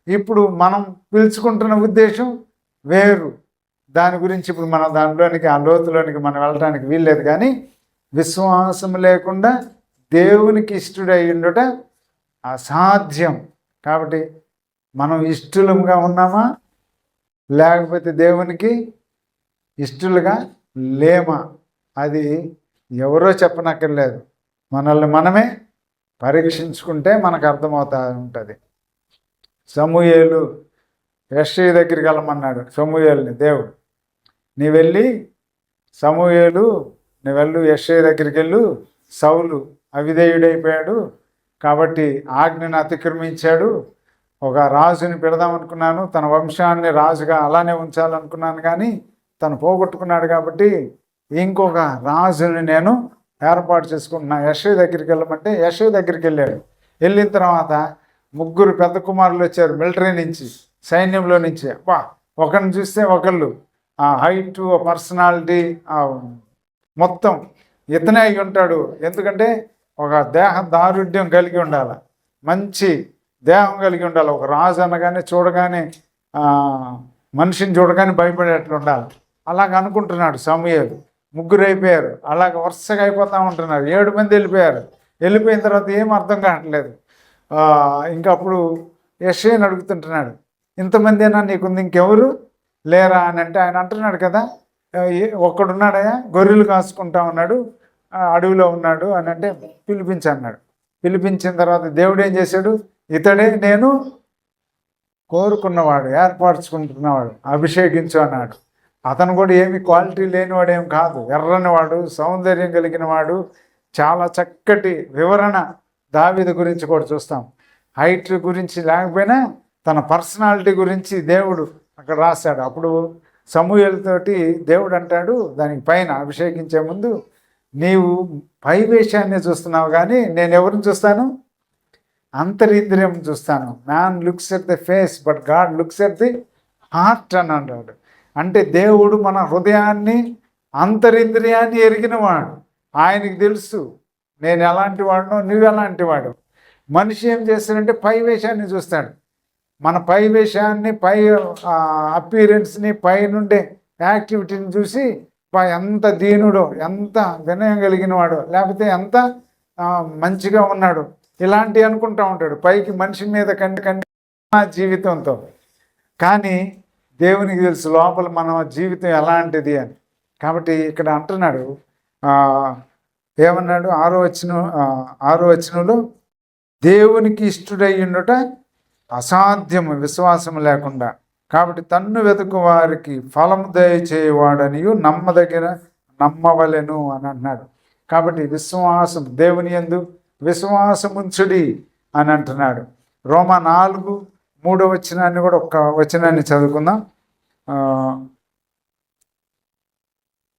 Speaker 1: ఇప్పుడు మనం పిలుచుకుంటున్న ఉద్దేశం వేరు. దాని గురించి ఇప్పుడు మనం దానిలోనికి ఆ లోతులోనికి మనం వెళ్ళడానికి వీల్లేదు. కానీ విశ్వాసం లేకుండా దేవునికి ఇష్టడై ఉండుట అసాధ్యం. కాబట్టి మనం ఇష్టలుగా ఉన్నామా లేకపోతే దేవునికి ఇష్టలుగా లేమా? అది ఎవరో చెప్పనక్కర్లేదు, మనల్ని మనమే పరీక్షించుకుంటే మనకు అర్థమవుతా ఉంటుంది. సమూయేలు యెష్షయి దగ్గరికి వెళ్ళమన్నాడు సమూయేలుని దేవుడు. నీ వెళ్ళి యెష్షయి దగ్గరికి వెళ్ళు, సౌలు అవిధేయుడైపోయాడు కాబట్టి ఆజ్ఞను అతిక్రమించాడు. ఒక రాజుని పెడదామనుకున్నాను, తన వంశాన్ని రాజుగా అలానే ఉంచాలనుకున్నాను, కానీ తను పోగొట్టుకున్నాడు కాబట్టి ఇంకొక రాజుని నేను ఏర్పాటు చేసుకుంటున్నా, యెష్షయి దగ్గరికి వెళ్ళమంటే యెష్షయి దగ్గరికి వెళ్ళాడు. వెళ్ళిన తర్వాత 3 పెద్ద కుమారులు వచ్చారు మిలిటరీ నుంచి, సైన్యంలో నుంచి. ఒకరిని చూస్తే ఒకళ్ళు ఆ హైట్, పర్సనాలిటీ మొత్తం ఇతనే అయి ఉంటాడు. ఎందుకంటే ఒక దేహ దారుఢ్యం కలిగి ఉండాలి, మంచి దేహం కలిగి ఉండాలి. ఒక రాజు అనగానే చూడగానే మనిషిని చూడగానే భయపడేట్లు ఉండాలి. అలాగ అనుకుంటున్నాడు సమూయేలు. 3 అయిపోయారు, అలాగ వరుసగా అయిపోతూ ఉంటున్నారు. 7 మంది వెళ్ళిపోయారు. వెళ్ళిపోయిన తర్వాత ఏం అర్థం కావట్లేదు. ఇంకా అప్పుడు యెష్షయిని అడుగుతుంటున్నాడు, ఇంతమందేనా నీకుంది, ఇంకెవరు లేరా అని అంటే ఆయన అంటున్నాడు కదా, ఒక్కడున్నాడయా గొర్రెలు కాసుకుంటా ఉన్నాడు, అడవిలో ఉన్నాడు అని అంటే పిలిపించన్నాడు. పిలిపించిన తర్వాత దేవుడు ఏం చేశాడు, ఇతడే నేను కోరుకున్నవాడు, ఏర్పరచుకుంటున్నవాడు, అభిషేకించు అన్నాడు. అతను కూడా ఏమి క్వాలిటీ లేనివాడు ఏం కాదు, ఎర్రనివాడు, సౌందర్యం కలిగిన వాడు. చాలా చక్కటి వివరణ దావీదు గురించి కూడా చూస్తాం. హైట్ గురించి లేకపోయినా తన పర్సనాలిటీ గురించి దేవుడు అక్కడ రాశాడు. అప్పుడు సమూయేలుతోటి దేవుడు అంటాడు, దానికి పైన అభిషేకించే ముందు, నీవు పై వేషాన్ని చూస్తున్నావు కానీ నేను ఎవరిని చూస్తాను, అంతరింద్రియం చూస్తాను. Man looks at the face but God looks at the heart అని అంటాడు. అంటే దేవుడు మన హృదయాన్ని, అంతరింద్రియాన్ని ఎరిగినవాడు. ఆయనకి తెలుసు నేను ఎలాంటి వాడినో, నువ్వు ఎలాంటి వాడు. మనిషి ఏం చేస్తాడంటే పై వేషాన్ని చూస్తాడు. మన పై వేషాన్ని, పై అపీరెన్స్ని, పై నుండే యాక్టివిటీని చూసి ఎంత దీనుడో, ఎంత వినయం కలిగిన వాడో, లేకపోతే ఎంత మంచిగా ఉన్నాడు ఇలాంటివి అనుకుంటూ ఉంటాడు. పైకి మనిషి మీద కంటి జీవితంతో. కానీ దేవునికి తెలుసు లోపల మన జీవితం ఎలాంటిది అని. కాబట్టి ఇక్కడ అంటున్నాడు, ఏమన్నాడు 6వ వచనంలో, దేవునికి ఇష్టడై ఉండుట అసాధ్యము విశ్వాసం లేకుండా. కాబట్టి తన్ను వెతుకు వారికి ఫలము దయచేయవాడనియు నమ్మవలెను అని అంటున్నాడు. కాబట్టి విశ్వాసం, దేవుని యందు విశ్వాసముంచుడి అని అంటున్నాడు. రోమా 4:3 వచనాన్ని కూడా ఒక్క వచనాన్ని చదువుకుందాం.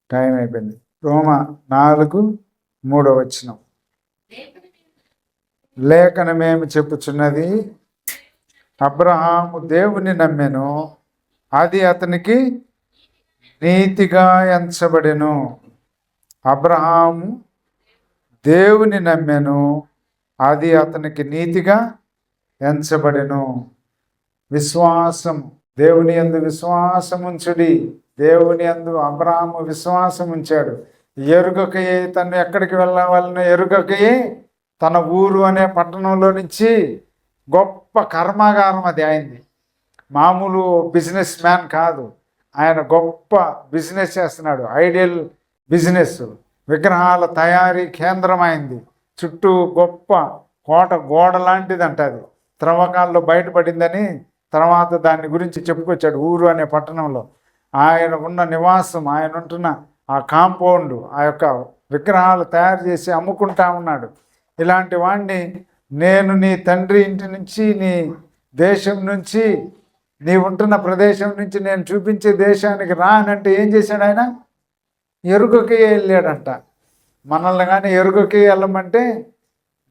Speaker 1: టైం అయిపోయింది. రోమా 4:3 వచనం. లేఖనమేమి చెప్పుచున్నది? అబ్రహాము దేవుని నమ్మెను, అది అతనికి నీతిగా ఎంచబడెను. అబ్రహాము దేవుని నమ్మెను, అది అతనికి నీతిగా ఎంచబడెను. విశ్వాసం, దేవుని యందు విశ్వాసముంచుడి. దేవుని యందు అబ్రహాము విశ్వాసం ఉంచాడు. ఎరుగకయే తను ఎక్కడికి వెళ్ళవాలని ఎరుగకయే తన ఊరు అనే పట్టణంలో నుంచి గొప్ప కర్మాగారం అది అయింది. మామూలు బిజినెస్ మ్యాన్ కాదు, ఆయన గొప్ప బిజినెస్ చేస్తున్నాడు. ఐడియల్ బిజినెస్, విగ్రహాల తయారీ కేంద్రం అయింది. చుట్టూ గొప్ప కోట గోడ లాంటిది అంట. అది త్రవ్వకాల్లో బయటపడిందని తర్వాత దాని గురించి చెప్పుకొచ్చాడు. ఊరు అనే పట్టణంలో ఆయన ఉన్న నివాసం, ఆయన ఉంటున్న ఆ కాంపౌండ్, ఆ యొక్క విగ్రహాలు తయారు చేసి అమ్ముకుంటా ఉన్నాడు. ఇలాంటి వాడిని నేను నీ తండ్రి ఇంటి నుంచి, నీ దేశం నుంచి, నీ ఉంటున్న ప్రదేశం నుంచి నేను చూపించే దేశానికి రా అనంటే ఏం చేశాడు ఆయన? ఎరుకకి వెళ్ళాడంట. మనల్ని కానీ ఎరుకకి వెళ్ళమంటే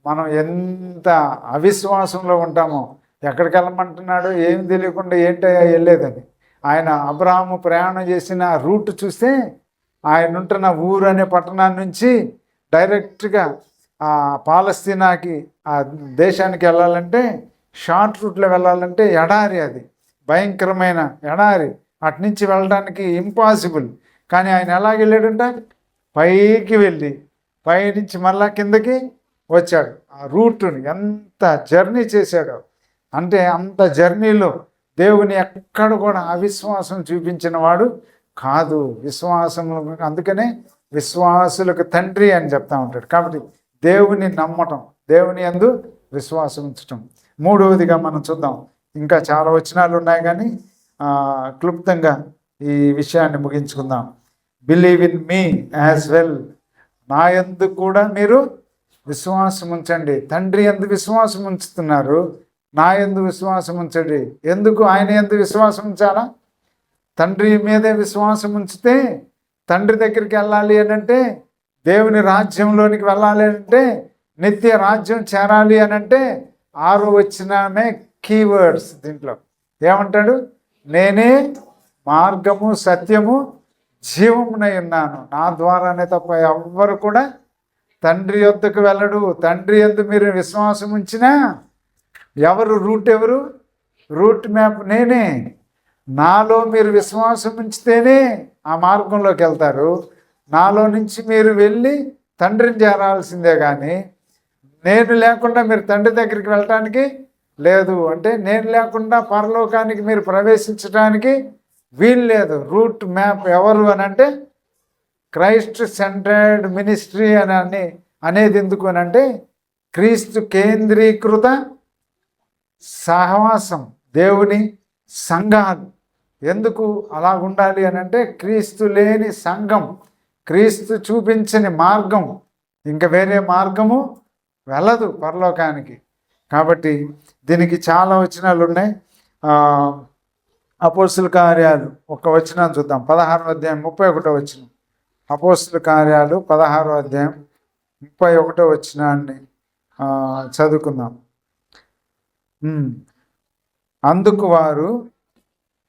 Speaker 1: మనం ఎంత అవిశ్వాసంలో ఉంటామో. ఎక్కడికి వెళ్ళమంటున్నాడో ఏం తెలియకుండా ఏంటయ్యా వెళ్ళేదని. ఆయన అబ్రహాము ప్రయాణం చేసిన రూట్ చూస్తే ఆయన ఉంటున్న ఊరు అనే పట్టణాన్ని నుంచి డైరెక్ట్గా ఆ పాలస్తీనాకి, ఆ దేశానికి వెళ్ళాలంటే షార్ట్ రూట్లో వెళ్ళాలంటే ఎడారి, అది భయంకరమైన ఎడారి. అట్నుంచి వెళ్ళడానికి ఇంపాసిబుల్. కానీ ఆయన ఎలాగ వెళ్ళాడంట? పైకి వెళ్ళి పైనుంచి మళ్ళా కిందకి వచ్చాడు. ఆ రూట్ని ఎంత జర్నీ చేశాడో అంటే అంత జర్నీలో దేవుని ఎక్కడ కూడా అవిశ్వాసం చూపించిన వాడు కాదు. విశ్వాసం, అందుకనే విశ్వాసులకు తండ్రి అని చెప్తా ఉంటాడు. కాబట్టి దేవుని నమ్మటం, దేవుని యందు విశ్వాసం ఉంచటం. మూడవదిగా మనం చూద్దాం. ఇంకా చాలా వచనాలు ఉన్నాయి కానీ క్లుప్తంగా ఈ విషయాన్ని ముగించుకుందాం. Believe in me as well, నా యందు కూడా మీరు విశ్వాసం ఉంచండి. తండ్రి యందు విశ్వాసం ఉంచుతున్నారు, నా యందు విశ్వాసం ఉంచండి. ఎందుకు ఆయన యందు విశ్వాసం ఉంచాలా? తండ్రి మీదే విశ్వాసం ఉంచితే తండ్రి దగ్గరికి వెళ్ళాలి అని అంటే, దేవుని రాజ్యంలోనికి వెళ్ళాలి అంటే, నిత్య రాజ్యం చేరాలి అని అంటే 6వ వచనమే కీవర్డ్స్. దీంట్లో ఏమంటాడు? నేనే మార్గము సత్యము జీవమునై ఉన్నాను, నా ద్వారానే తప్ప ఎవ్వరు కూడా తండ్రి యొద్దకు వెళ్ళడు. తండ్రి యొద్ద మీరు విశ్వాసం ఉంచినా ఎవరు రూట్ మ్యాప్ నేనే. నాలో మీరు విశ్వాసం ఉంచితేనే ఆ మార్గంలోకి వెళ్తారు. నాలో నుంచి మీరు వెళ్ళి తండ్రిని చేరాల్సిందే కానీ నేను లేకుండా మీరు తండ్రి దగ్గరికి వెళ్ళటానికి లేదు. అంటే నేను లేకుండా పరలోకానికి మీరు ప్రవేశించడానికి వీలు లేదు. రూట్ మ్యాప్ ఎవరు అని అంటే క్రైస్ట్ సెంటర్డ్ మినిస్ట్రీ అనేది ఎందుకు అని అంటే క్రీస్తు కేంద్రీకృత సహవాసం, దేవుని సంఘాలు. ఎందుకు అలా ఉండాలి అని అంటే క్రీస్తు లేని సంఘం, క్రీస్తు చూపించని మార్గం, ఇంకా వేరే మార్గము వెళ్ళదు పరలోకానికి. కాబట్టి దీనికి చాలా వచనాలు ఉన్నాయి. అపోస్తుల కార్యాలు ఒక వచనం చూద్దాం. 16వ అధ్యాయం 31వ వచనం. అపోస్తుల కార్యాలు 16వ అధ్యాయం 31వ వచనాన్ని చదువుకుందాం. అందుకు వారు,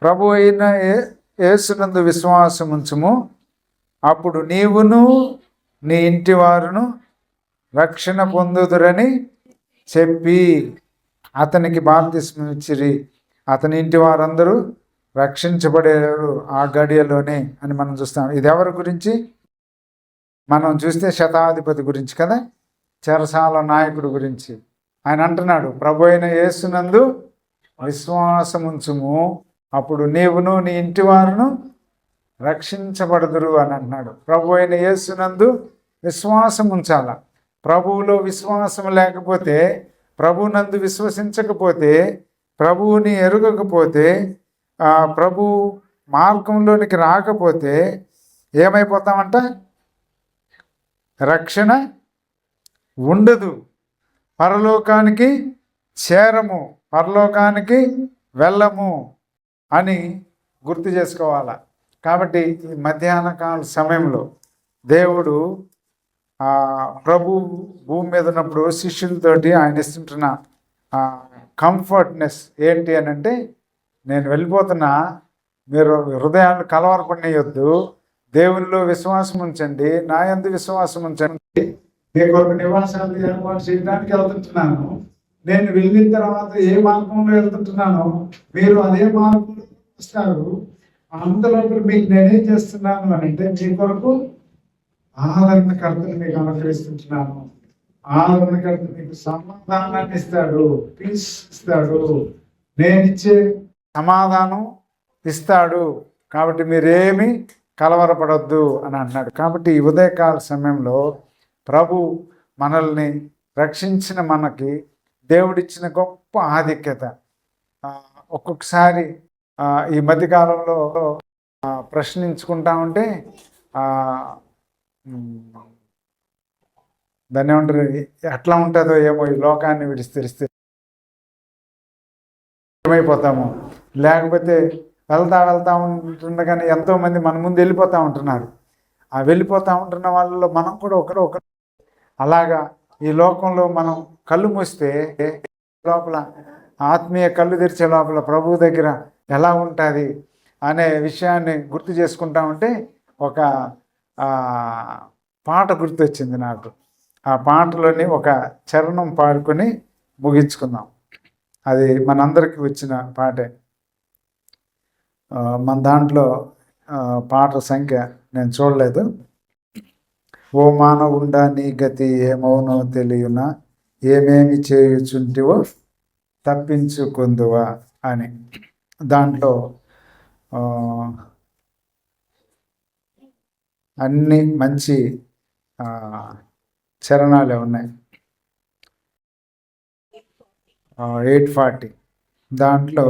Speaker 1: ప్రభు అయిన యేసునందు విశ్వాసం ఉంచుము, అప్పుడు నీవును నీ ఇంటి వారును రక్షణ పొందుదురని చెప్పి అతనికి బాప్తిస్మం ఇచ్చిరి. అతని ఇంటి వారందరూ రక్షించబడేవారు ఆ గడియలోనే అని మనం చూస్తాం. ఇది ఎవరి గురించి? మనం చూస్తే శతాధిపతి గురించి కదా, చెరసాల నాయకుడు గురించి. ఆయన అంటున్నాడు, ప్రభు అయిన యేసునందు విశ్వాసం ఉంచుము, అప్పుడు నీవును నీ ఇంటి వారును రక్షించబడదురు అని అంటున్నాడు. ప్రభు అయిన యేసునందు విశ్వాసం ఉంచాల. ప్రభువులో విశ్వాసం లేకపోతే, ప్రభువునందు విశ్వసించకపోతే, ప్రభువుని ఎరుగకపోతే ప్రభు మార్గంలోనికి రాకపోతే ఏమైపోతామంట? రక్షణ ఉండదు, పరలోకానికి చేరము, పరలోకానికి వెళ్ళము అని గుర్తు చేసుకోవాలి. కాబట్టి ఈ మధ్యాహ్న కాల సమయంలో దేవుడు ప్రభు భూమి మీద ఉన్నప్పుడు శిష్యులతోటి ఆయన ఇస్తుంటున్న కంఫర్ట్నెస్ ఏంటి అని అంటే, నేను వెళ్ళిపోతున్నా, మీరు హృదయాన్ని కలవరపడనీయొద్దు, దేవుల్లో విశ్వాసం ఉంచండి, నా యందు విశ్వాసం ఉంచండి, మీకు ఒక నివాసాలు ఏర్పాటు చేయడానికి వెళ్తుంటున్నాను, నేను వెళ్ళిన తర్వాత ఏ మార్గంలో వెళ్తుంటున్నానో మీరు అదే మార్గంలో వస్తారు, అంతలోపల మీకు నేనేం చేస్తున్నాను అని అంటే, మీ కొరకు ఆదరణకర్తను మీకు అనుగ్రహిస్తుంటున్నాను, ఆదరణకర్త మీకు సమాధానాన్ని ఇస్తాడు, పీస్ ఇస్తాడు, నేనిచ్చే సమాధానం ఇస్తాడు, కాబట్టి మీరేమి కలవరపడొద్దు అని అన్నాడు. కాబట్టి ఈ ఉదయకాల సమయంలో ప్రభు మనల్ని రక్షించిన మనకి దేవుడిచ్చిన గొప్ప ఆధిక్యత. ఒక్కొక్కసారి ఈ మధ్యకాలంలో ప్రశ్నించుకుంటా ఉంటే దాన్ని ఏమంటారు, ఎట్లా ఉంటుందో ఏమో ఈ లోకాన్ని విడిస్తే ఏమైపోతాము, లేకపోతే వెళ్తా ఉంటుండగానే ఎంతోమంది మన ముందు వెళ్ళిపోతూ ఉంటున్నారు. ఆ వెళ్ళిపోతూ ఉంటున్న వాళ్ళలో మనం కూడా ఒకరు అలాగా ఈ లోకంలో మనం కళ్ళు మూస్తే లోపల ఆత్మీయ కళ్ళు తెరిచే లోపల ప్రభు దగ్గర ఎలా ఉంటుంది అనే విషయాన్ని గుర్తు చేసుకుంటా ఉంటే ఒక పాట గుర్తొచ్చింది నాకు. ఆ పాటలోని ఒక చరణం పాడుకొని ముగించుకుందాం. అది మనందరికీ వచ్చిన పాటే. మన దాంట్లో పాటల సంఖ్య నేను చూడలేదు. ఓ మానవుండా నీ గతి ఏమవునో తెలియనా, ఏమేమి చేయుచుంటివో తప్పించుకుందువా అని దాంట్లో అన్ని మంచి చరణాలే ఉన్నాయి. 840 దాంట్లో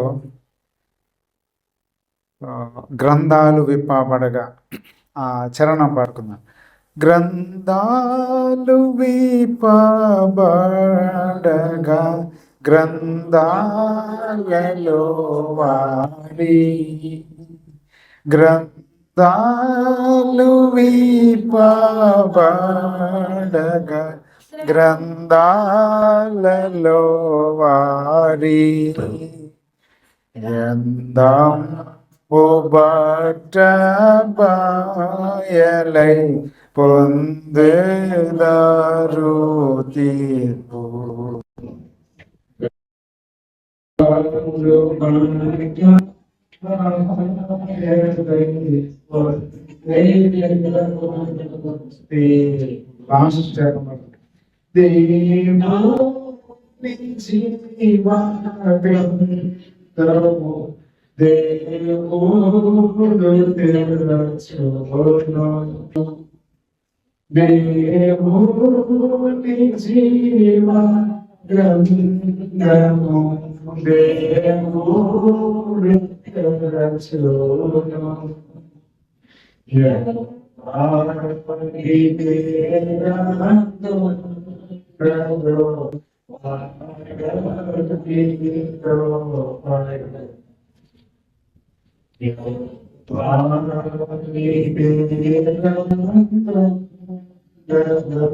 Speaker 1: గ్రంథాలు విప్పబడగా ఆ చరణం పాడుకుందాం. గ్రంథాలు విప్పబడగా గ్రంథాలలో వారి, గ్రంథాలు విప్పబడగా గ్రంథాలలో వారి, గ్రంథం బట్టబయలై పొందెదరు తీర్పు, దేవుడు తెరచును, దేవుని జీవ గ్రంథము దేవుడు తెరచును,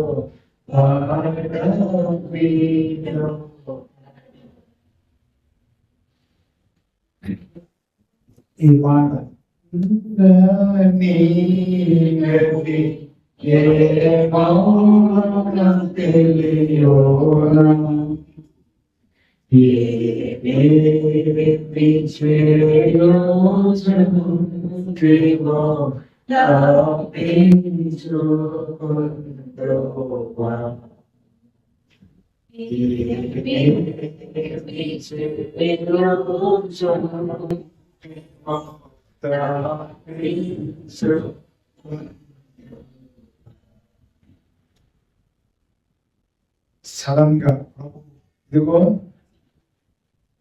Speaker 1: ఈ మాట సడన్ గా ఇదిగో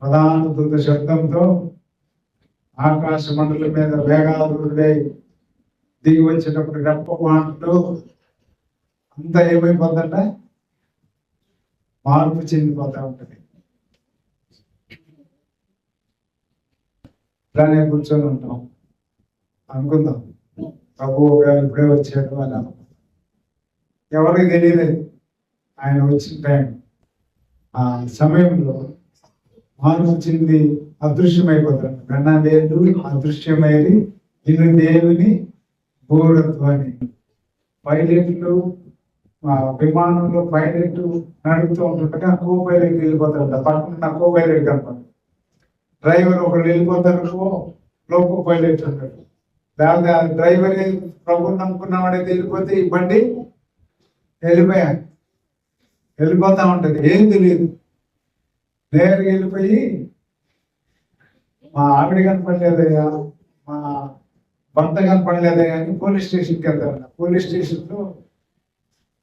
Speaker 1: ప్రధాన దూత శబ్దంతో ఆకాశ మండలం మీద వేగాలుడై దిగి వచ్చేటప్పుడు గొప్ప మాటలు అంతా ఏమైపోతుందంట, మార్పు చెందిపోతా ఉంటుంది. ఇలానే కూర్చొని ఉంటాం అనుకుందాం, ప్రభు ఇప్పుడే వచ్చాడు అని అనుకుందాం. ఎవరికి తెలియలేదు ఆయన వచ్చిన టైం. ఆ సమయంలో మార్పు చెంది అదృశ్యమైపోతాడు. గణవేలు అదృశ్యమైంది ఇల్లు దేవుని బోరధ్వని. పైలట్లు విమానంలో పైలట్ నడుపుతూ ఉంటుండగా కో పైలట్ వెళ్ళిపోతాడు. పక్కన కో పైలట్ కనపడు. డ్రైవర్ ఒకరు వెళ్ళిపోతారు, లోకో పైలట్ ఉంటాడు. లేకపోతే ఆ డ్రైవరే ప్రభుని నమ్ముకున్నవాడైతే వెళ్ళిపోతే ఈ బండి వెళ్ళిపోతా ఉంటది. ఏం తెలియదు. నేరుగా వెళ్ళిపోయి మా ఆవిడ కనపడలేదయ్యా, మా భర్త కనపడలేదయ్యా అని పోలీస్ స్టేషన్కి వెళ్తారంట. పోలీస్ స్టేషన్లో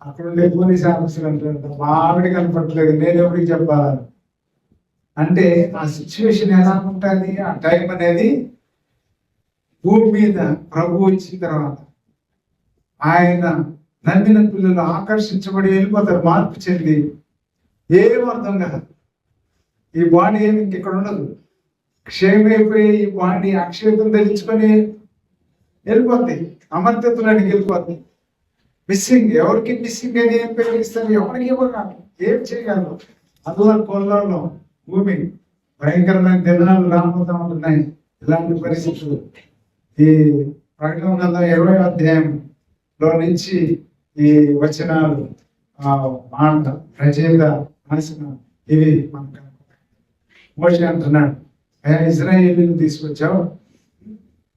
Speaker 1: అక్కడ ఉండే పోలీస్ ఆఫీసర్ అంటారంట, మా ఆవిడ కనపడలేదు, నేను ఎవరికి చెప్పాలని. అంటే ఆ సిచ్యువేషన్ ఎలా ఉంటుంది, ఆ టైం అనేది భూమి మీద ప్రభు వచ్చిన తర్వాత ఆయన నమ్మిన పిల్లలు ఆకర్షించబడి వెళ్ళిపోతారు, మార్పు చెంది. ఏం అర్థం కాదు. ఈ బాడీ ఏమి ఇక్కడ ఉండదు, క్షయమైపోయి ఈ బాడీ అక్షయతం ధరించుకొని వెళ్ళిపోద్ది, అమర్త్యతులకి వెళ్ళిపోద్ది. మిస్సింగ్, ఎవరికి మిస్సింగ్ అని ఏం పేరుస్తారు, ఎవరికి ఇవ్వగలరు, ఏం చేయగలరు. అందులో కొల్లలో భూమి భయంకరమైన దినాలు రాబోతా ఉంటున్నాయి. ఇలాంటి పరిస్థితులు ఈ ప్రకటన గ్రంథం 20వ అధ్యాయంలో నుంచి ఈ వచనాలు మాట రచయిత రాసిన ఇవి మనకు మోషే అంటున్నాడు, ఇజ్రాయేలీని తీసుకొచ్చావు,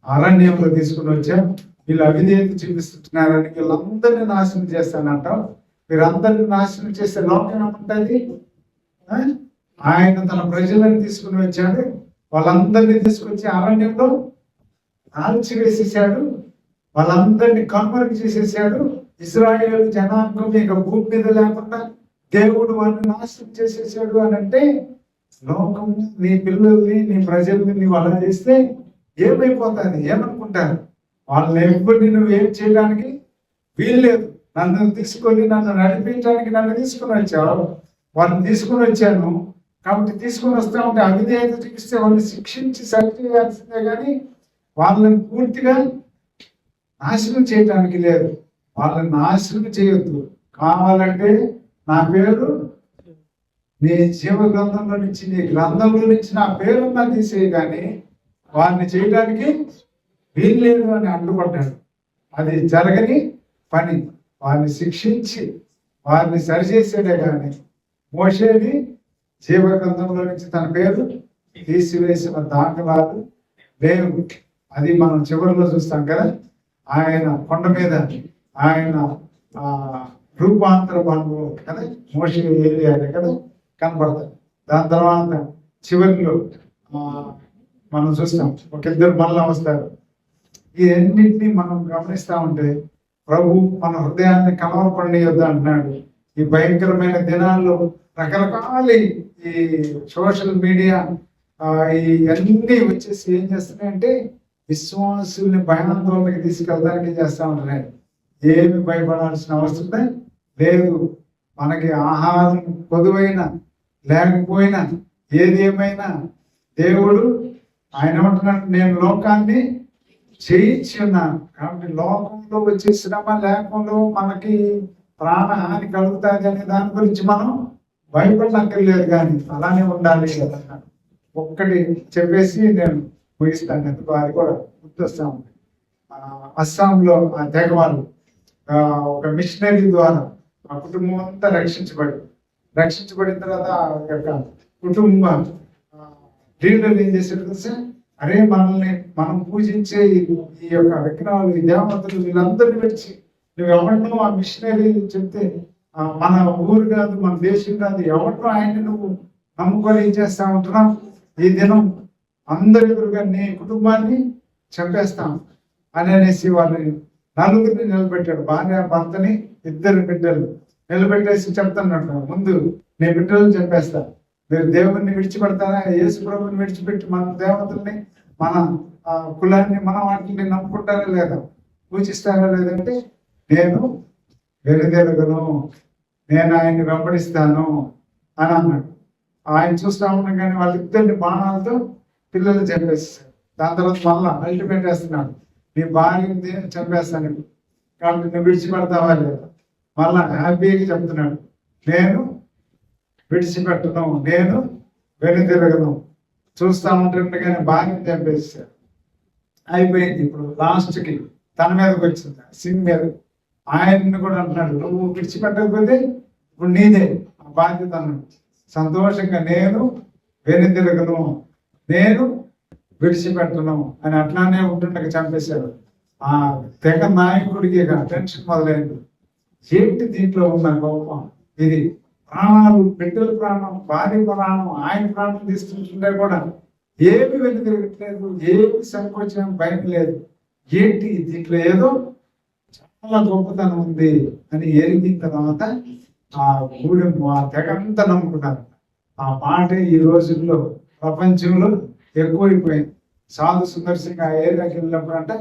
Speaker 1: అరణ్యంలో తీసుకుని వచ్చావు, వీళ్ళు అవిధేయత చూపిస్తున్నారని వీళ్ళందరినీ నాశనం చేస్తానంటావు. వీరందరినీ నాశనం చేస్తే లోకం ఏమంటుంది? ఆయన తన ప్రజలను తీసుకుని వచ్చాడు, వాళ్ళందరినీ తీసుకొచ్చి అరణ్యంలో కాల్చివేసేసాడు, వాళ్ళందరినీ కనుమరుగు చేసేసాడు. ఇశ్రాయేలు జనాంగం ఇక భూమి మీద లేకుండా దేవుడు వాళ్ళని నాశనం చేసేసాడు అని అంటే, లోకం నీ పిల్లల్ని నీ ప్రజల్ని నీవు అలా చేస్తే ఏమైపోతుంది, ఏమనుకుంటారు? వాళ్ళని ఎవ్వరిని నువ్వు ఏం చేయడానికి వీల్లేదు. నన్ను తీసుకొని నన్ను నడిపించడానికి నన్ను తీసుకుని వచ్చావు, వాళ్ళని తీసుకుని వచ్చాను కాబట్టి తీసుకుని వస్తా ఉంటే అవిధేయత చూపిస్తే వాళ్ళని శిక్షించి సరి చేయాల్సిందే కానీ వాళ్ళని పూర్తిగా నాశనం చేయడానికి లేదు. వాళ్ళని నాశనం చేయొద్దు. కావాలంటే నా పేరు నీ జీవ గ్రంథంలో నుంచి, నీ గ్రంథంలో నుంచి నా పేరున్నా తీసేయి, కానీ వారిని చేయడానికి వీల్లేదు అని అడ్డుపడ్డాడు. అది జరగని పని. వారిని శిక్షించి వారిని సరిచేసేదే కానీ మోషేని జీవ గ్రంథంలో నుంచి తన పేరు తీసివేసిన దాఖలాలు లేవు. అది మనం చివరిలో చూస్తాం కదా, ఆయన కొండ మీద ఆయన రూపాంతర భాగంలో కదా మోషే ఏలియానే కదా కనపడతారు. దాని తర్వాత చివరిలో మనం చూస్తాం ఒక ఇద్దరు మళ్ళా వస్తారు. ఇవన్నింటినీ మనం గమనిస్తూ ఉంటే ప్రభు మన హృదయాన్ని కలవపడనీయొద్దు అంటున్నాడు. ఈ భయంకరమైన దినాల్లో రకరకాల ఈ సోషల్ మీడియా ఇవన్నీ వచ్చేసి ఏం చేస్తున్నాయంటే విశ్వాసుల్ని భయాందోళనకి తీసుకెళ్ళడానికి చేస్తూ ఉంటున్నాయి. ఏమి భయపడాల్సిన అవసరం లేదు. మనకి ఆహారం పొదువైనా లేకపోయినా ఏది ఏమైనా దేవుడు ఆయన ఏమంటున్నాడు, నేను లోకాన్ని చేయించి ఉన్నాను. కాబట్టి లోకంలో వచ్చే శ్రమ లేకుండా మనకి ప్రాణహాని కలుగుతుంది అనే దాని గురించి మనం భయపడక్కర్లేదు, కానీ అలానే ఉండాలి అన్నాడు. ఒక్కటి చెప్పేసి నేను ముగిస్తాను, ఎందుకు అది కూడా గుర్తొస్తా ఉంది. అస్సాంలో ఆ తెగవాళ్ళు ఒక మిషనరీ ద్వారా ఆ కుటుంబం అంతా రక్షించబడిన తర్వాత ఆ యొక్క కుటుంబ లీడర్లు ఏం చేశారు తెలుసా, అరే మనల్ని మనం పూజించే ఈ యొక్క విగ్రహాలు, ఈ దేవతలు వీళ్ళందరినీ వచ్చి నువ్వు ఎవరినో ఆ మిషనరీ చెప్తే మన ఊరు కాదు, మన దేశం కాదు, ఎవరినో ఆయన్ని నువ్వు నమ్ముకొని ఏం చేస్తా ఉంటున్నావు, ఈ దినం అందరి ఎదురుగా నీ కుటుంబాన్ని చంపేస్తాం అని అనేసి వాళ్ళని నలుగురిని నిలబెట్టాడు. భార్య భర్తని ఇద్దరు బిడ్డలు నిలబెట్టేసి చెప్తాన్నట్టు, ముందు నీ బిడ్డలను చంపేస్తా, మీరు దేవుడిని విడిచిపెడతారా, యేసు ప్రభుని విడిచిపెట్టి మన దేవతల్ని మన కులాన్ని మన వాటిని నమ్ముకుంటారా లేదా, పూజిస్తారా లేదంటే నేను వెనుదిరగను, నేను ఆయన్ని వెంబడిస్తాను అని అన్నాడు. ఆయన చూస్తా ఉండగానే వాళ్ళిద్దరిని బాణాలతో పిల్లలు చంపేస్తారు. దాని తర్వాత మళ్ళా అల్టిమేట్ వేస్తున్నాడు, నీ భార్యని చంపేస్తాను కాబట్టి నువ్వు విడిచిపెడతావా లేదా. మళ్ళా హ్యాపీగా చెప్తున్నాడు, నేను విడిచిపెట్టను, నేను వెనుదిరగను. చూస్తా ఉంటుండగానే భార్యని చంపేస్తాడు. అయిపోయింది. ఇప్పుడు లాస్ట్కి తన మీదకి వచ్చింది, సింగ్ మీద. ఆయన్ని కూడా అంటున్నాడు, నువ్వు విడిచిపెట్టకపోతే ఇప్పుడు నీదే ఆ బాధ్యత అన్నాడు. సంతోషంగా నేను వెనుదిరగను, నేను విడిచిపెట్టను అని అట్లానే ఉంటుండగా చంపేశాడు. ఆ తెగ నాయకుడికి టెన్షన్ మొదలైంది. ఏంటి దీంట్లో ఉన్న గొప్ప, ఇది ప్రాణాలు, బిడ్డల ప్రాణం, భార్య ప్రాణం, ఆయన ప్రాణం తీసుకుంటుంటే కూడా ఏమి వెళ్ళి తిరగట్లేదు, ఏమి సంకోచం భయం లేదు. ఏంటి దీంట్లో ఏదో చాలా గొప్పతనం ఉంది అని ఎరిగిన తర్వాత ఆ గూడెం, ఆ తెగ అంతా నమ్ముకున్నారు. ఆ మాట ఈ రోజుల్లో ప్రపంచంలో ఎక్కువైపోయింది. సాధు సుందర్ సింగ్ ఆ ఏరియాకి వెళ్ళినప్పుడు అంటే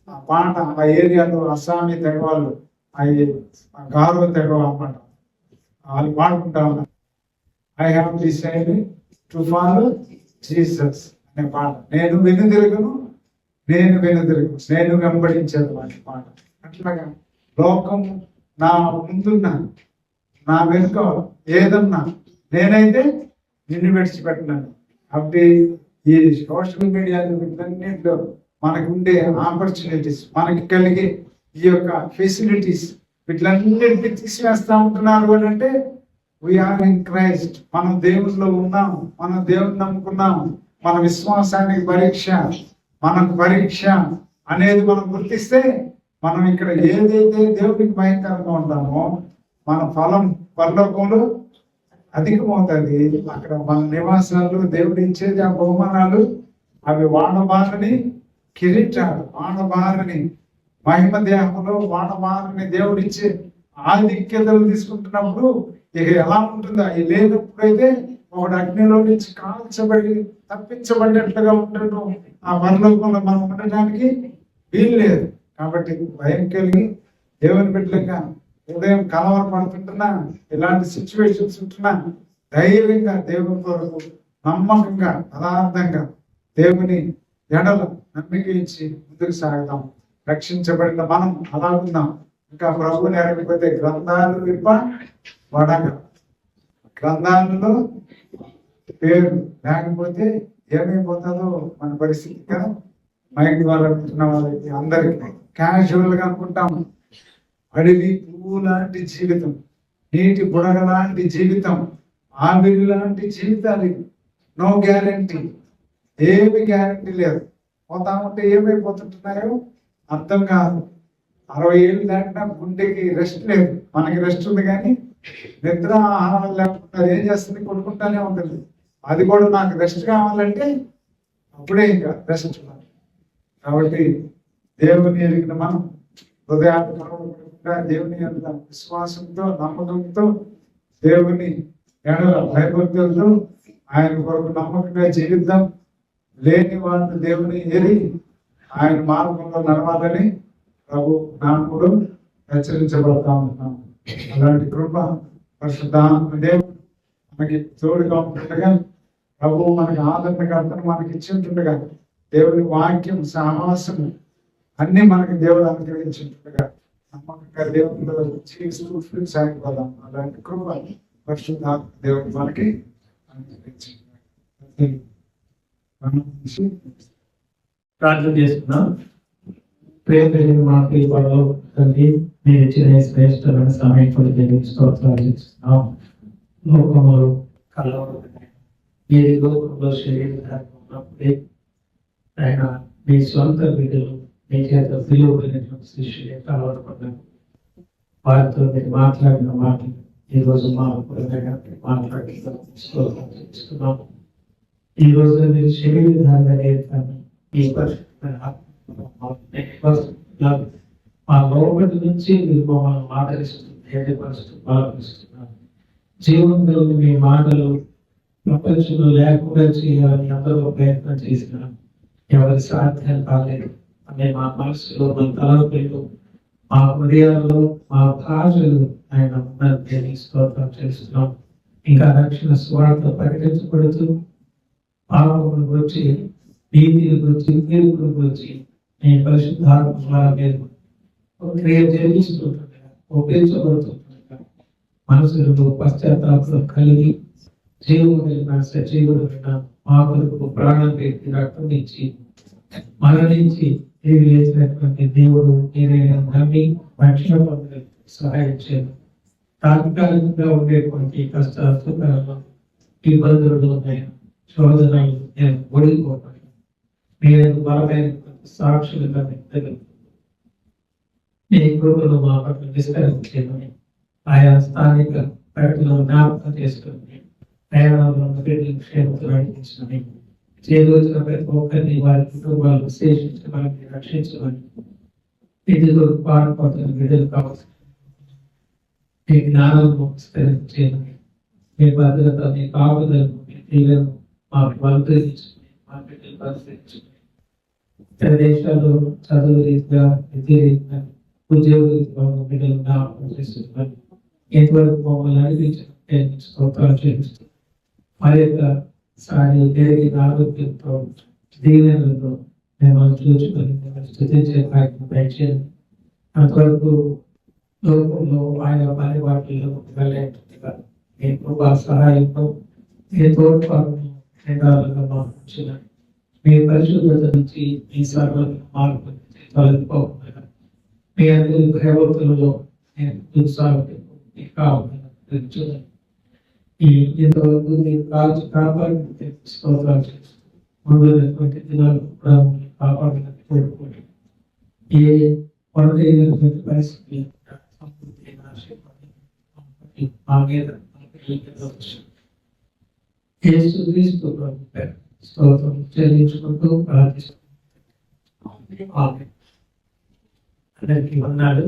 Speaker 1: ఆ పాట ఆ ఏరియాలో అస్సామీ తెగ వాళ్ళు, ఆ గారో తెగ అన్నమాట, వాళ్ళు పాడుకుంటా ఉన్నారు, I have decided to follow Jesus అనే పాట. నేను వెనుదిరగను, నేను వెనుదిరగను, నేను వెంబడించేది వాటి పాట. అట్లాగా లోకం నా ముందున్నా, నా వెనుక ఏదన్నా, నేనైతే నిన్ను విడిచిపెట్టినాను. అప్పుడు ఈ సోషల్ మీడియా వీటన్నింటిలో మనకు ఉండే ఆపర్చునిటీస్, మనకి కలిగే ఈ యొక్క ఫెసిలిటీస్, వీటిలన్నింటినీ తీసివేస్తా ఉంటున్నారు అని అంటే వీఆర్ ఇన్ క్రైస్ట్. మనం దేవుల్లో ఉన్నాం, మనం దేవుని నమ్ముకున్నాం. మన విశ్వాసానికి పరీక్ష, మనకు పరీక్ష అనేది మనం గుర్తిస్తే మనం ఇక్కడ ఏదైతే దేవునికి భయంకరంగా ఉంటామో మన ఫలం పరలోకంలో అధికమవుతుంది. అక్కడ మన నివాసాలు దేవుడు ఇచ్చేది ఆ బహుమానాలు, అవి వాడబారని కిరీటాలు, వాడబారని మహిమ దేహంలో వాడబారని దేవుడు ఇచ్చే ఆధిక్యతలు తీసుకుంటున్నప్పుడు ఇక ఎలా ఉంటుందో, అవి లేనప్పుడైతే ఒకటి అగ్నిలో నుంచి కాల్చబడి తప్పించబడినట్లుగా ఉండటం ఆ పరలోకంలో మనం ఉండటానికి వీలు లేదు. కాబట్టి భయం కలిగి దేవుని బిడ్డలుగా ఉదయం కలవరపడుతుంటున్నా, ఇలాంటి సిచ్యువేషన్స్ ఉంటున్నా ధైర్యంగా దేవుని కొరకు నమ్మకంగా యథార్థంగా దేవుని ఎడల నమ్మిక ఇచ్చి ముందుకు సాగుదాం. రక్షించబడిన మనం అలా ఉందాం. ఇంకా ప్రభుని అడగకపోతే గ్రంథాలు విప్ప వడగ, గ్రంథాలలో పేరు లేకపోతే ఏమైపోతుందో మన పరిస్థితి కదా. మైక్ ద్వారా వింటున్న వాళ్ళకి అందరికీ క్యాజువల్ గా అనుకుంటాం, అడవి పువ్వు లాంటి జీవితం, నీటి బుడగ లాంటి జీవితం, ఆవిరి లాంటి జీవితాలు, నో గ్యారంటీ, ఏమి గ్యారంటీ లేదు. పోతా ఉంటే ఏమైపోతుంటున్నాయో అర్థం కాదు. 60 ఏళ్ళు దాటినా గుండెకి రెస్ట్ లేదు. మనకి రెస్ట్ ఉంది కానీ నిద్ర ఆహారం లేకుండా ఏం చేస్తుంది, కొట్టుకుంటానే ఉంటుంది. అది కూడా నాకు రెస్ట్ కావాలంటే అప్పుడే ఇంకా రెస్ట్. కాబట్టి దేవుని ఎరిగిన మనం హృదయాత్మకంగా దేవుని యొక్క విశ్వాసంతో నమ్మకంతో దేవుని ఎడల భయభక్తులతో ఆయన కొరకు నమ్మకంగా జీవిద్దాం. లేని వాళ్ళు దేవుని ఎరిగి ఆయన మార్గంలో నడవాలని ప్రభు నామములో హెచ్చరించబడతా ఉన్నాం. అలాంటి కృప పరిశుద్ధాత్మ దేవుడు మనకి తోడుగా ఉంటుండగా, ప్రభు మనకి ఆదరణకర్తను మనకి ఇచ్చి ఉంటుండగా, దేవుని వాక్యం సాహసము అన్ని మనకి దేవుడు అనుగ్రహించుంటుండగా నమ్మకంగా దేవునిలో జీవిస్తూ సాగిపోదాం. అలాంటి కృప పరిశుద్ధాత్మ దేవుడు మనకి అనుగ్రహించండి.
Speaker 2: ప్రార్థన చేసుకున్నాం. ప్రేమ మా ప్రియపడలో తండ్రి, మీరు ఇచ్చిన శ్రేష్టమైన సమయం కూడా స్తోత్రాలు చేస్తున్నాం. లోకంలో మీరు లోకంలో శరీరంగా ఉన్నప్పుడే ఆయన మీ సొంత బిడ్డలు మీ చేత పిలువబడినటువంటి శిష్యులే కలవరపడ్డారు. వారితో మీరు మాట్లాడిన మాటలు ఈరోజు మా మాట్లాడుతున్నాం. ఈ రోజు మీరు శరీరంగా లేదు కానీ ఈ మా లోపటి నుంచి మీరు మమ్మల్ని మాట్లాడిస్తున్నారు, ధైర్యపరుస్తూ బాధిస్తున్నారు. జీవంలో మీ మాటలు ప్రపంచంలో లేకుండా చేయాలని అందరూ ప్రయత్నం చేసినారు. ఎవరి సాధ్యం కాలేదు అనే మా మనసులో, మా తలపులు, మా హృదయాల్లో, మా భాషలు ఆయన ఉన్నది స్తోత్రం చేస్తున్నాం. ఇంకా రక్షణ స్వార్థ ప్రకటించబడుతూ పాపమును గురించి, నీతిని గురించి, తీర్పును గురించి నేను పరిశుద్ధాత్మ మీరు క్రియ జరిగిస్తుండగా, ఒప్పించబడుతుండగా మనసులో పశ్చాత్తాపం కలిగి జీవము కలిగిన సజీవుడైన మా కొరకు ప్రాణం పెట్టి రక్తం ఇచ్చి మరణించి తిరిగి లేచినటువంటి దేవుడు మీరే నమ్మి రక్షణ పొందడానికి సహాయం చేయండి. తాత్కాలికంగా ఉండేటువంటి కష్టాలు, సుఖాలు, ఇబ్బందులు ఉన్నాయి, శోధనలు నేను ఓడిపోతాను. మీరు బలమైనటువంటి సాక్షులుగా వ్యక్తగలుగుతాను. మీ కృపను మా పట్ల విస్తరించమని ఆయా స్థానిక ప్రకటనలు జ్ఞాపకం చేసుకుని ప్రయాణంలో క్షేమతో నడిపించమని, చేదోచిన ప్రతి ఒక్కరిని వారి కుటుంబాలు విశేషించమని, రక్షించమని, ఇదిగో పారిపోతున్న బిడ్డలు కావచ్చు మీ జ్ఞానం విస్తరించమని, మీ భద్రత, మీ కాపుదలను, మీ తీవ్రను మాకు అనుగ్రహించమని, మా బిడ్డలు పరిశీలించమని, ఇతర దేశాల్లో చదువు రీత్యా, విద్య రీత్యా, ఉద్యోగ రీత్యా బిడ్డలు జ్ఞాపకం చేస్తున్నాను. ఎంతవరకు మమ్మల్ని నడిపించడం స్తోత్రాలు చేస్తూ మరి యొక్క సారి పెరిగిన ఆరోగ్యంతో, దీవెనలతో మేము చూసుకొని స్థుతించే కార్యక్రమం దయచేయండి. అంతవరకు లోకంలో ఆయా పని వాటిల్లో వెళ్ళేట్టుగా మీ కృపా సహాయంతో మీ తోడ్పాటును నిండాలుగా మాకు ఉంచిన మీ పరిశుద్ధత నుంచి మీ సర్వత మార్పు తొలగిపోకుండా మీ అందరి భయభక్తులలో నేను దుస్సాహం కావాలి. ఈ ఇంతవరకు మీరు కాల్చి కాపాడి స్తోత్రాలు చేస్తూ ముందున్నటువంటి దినాలు కూడా కాపాడాలని కోరుకోండి. ఏ పొరదైనటువంటి పరిస్థితి మా మీద యేసుక్రీస్తు ప్రభువు స్తోత్రం చెల్లించుకుంటూ ప్రార్థిస్తున్నాం. అందరికీ వందనాలు.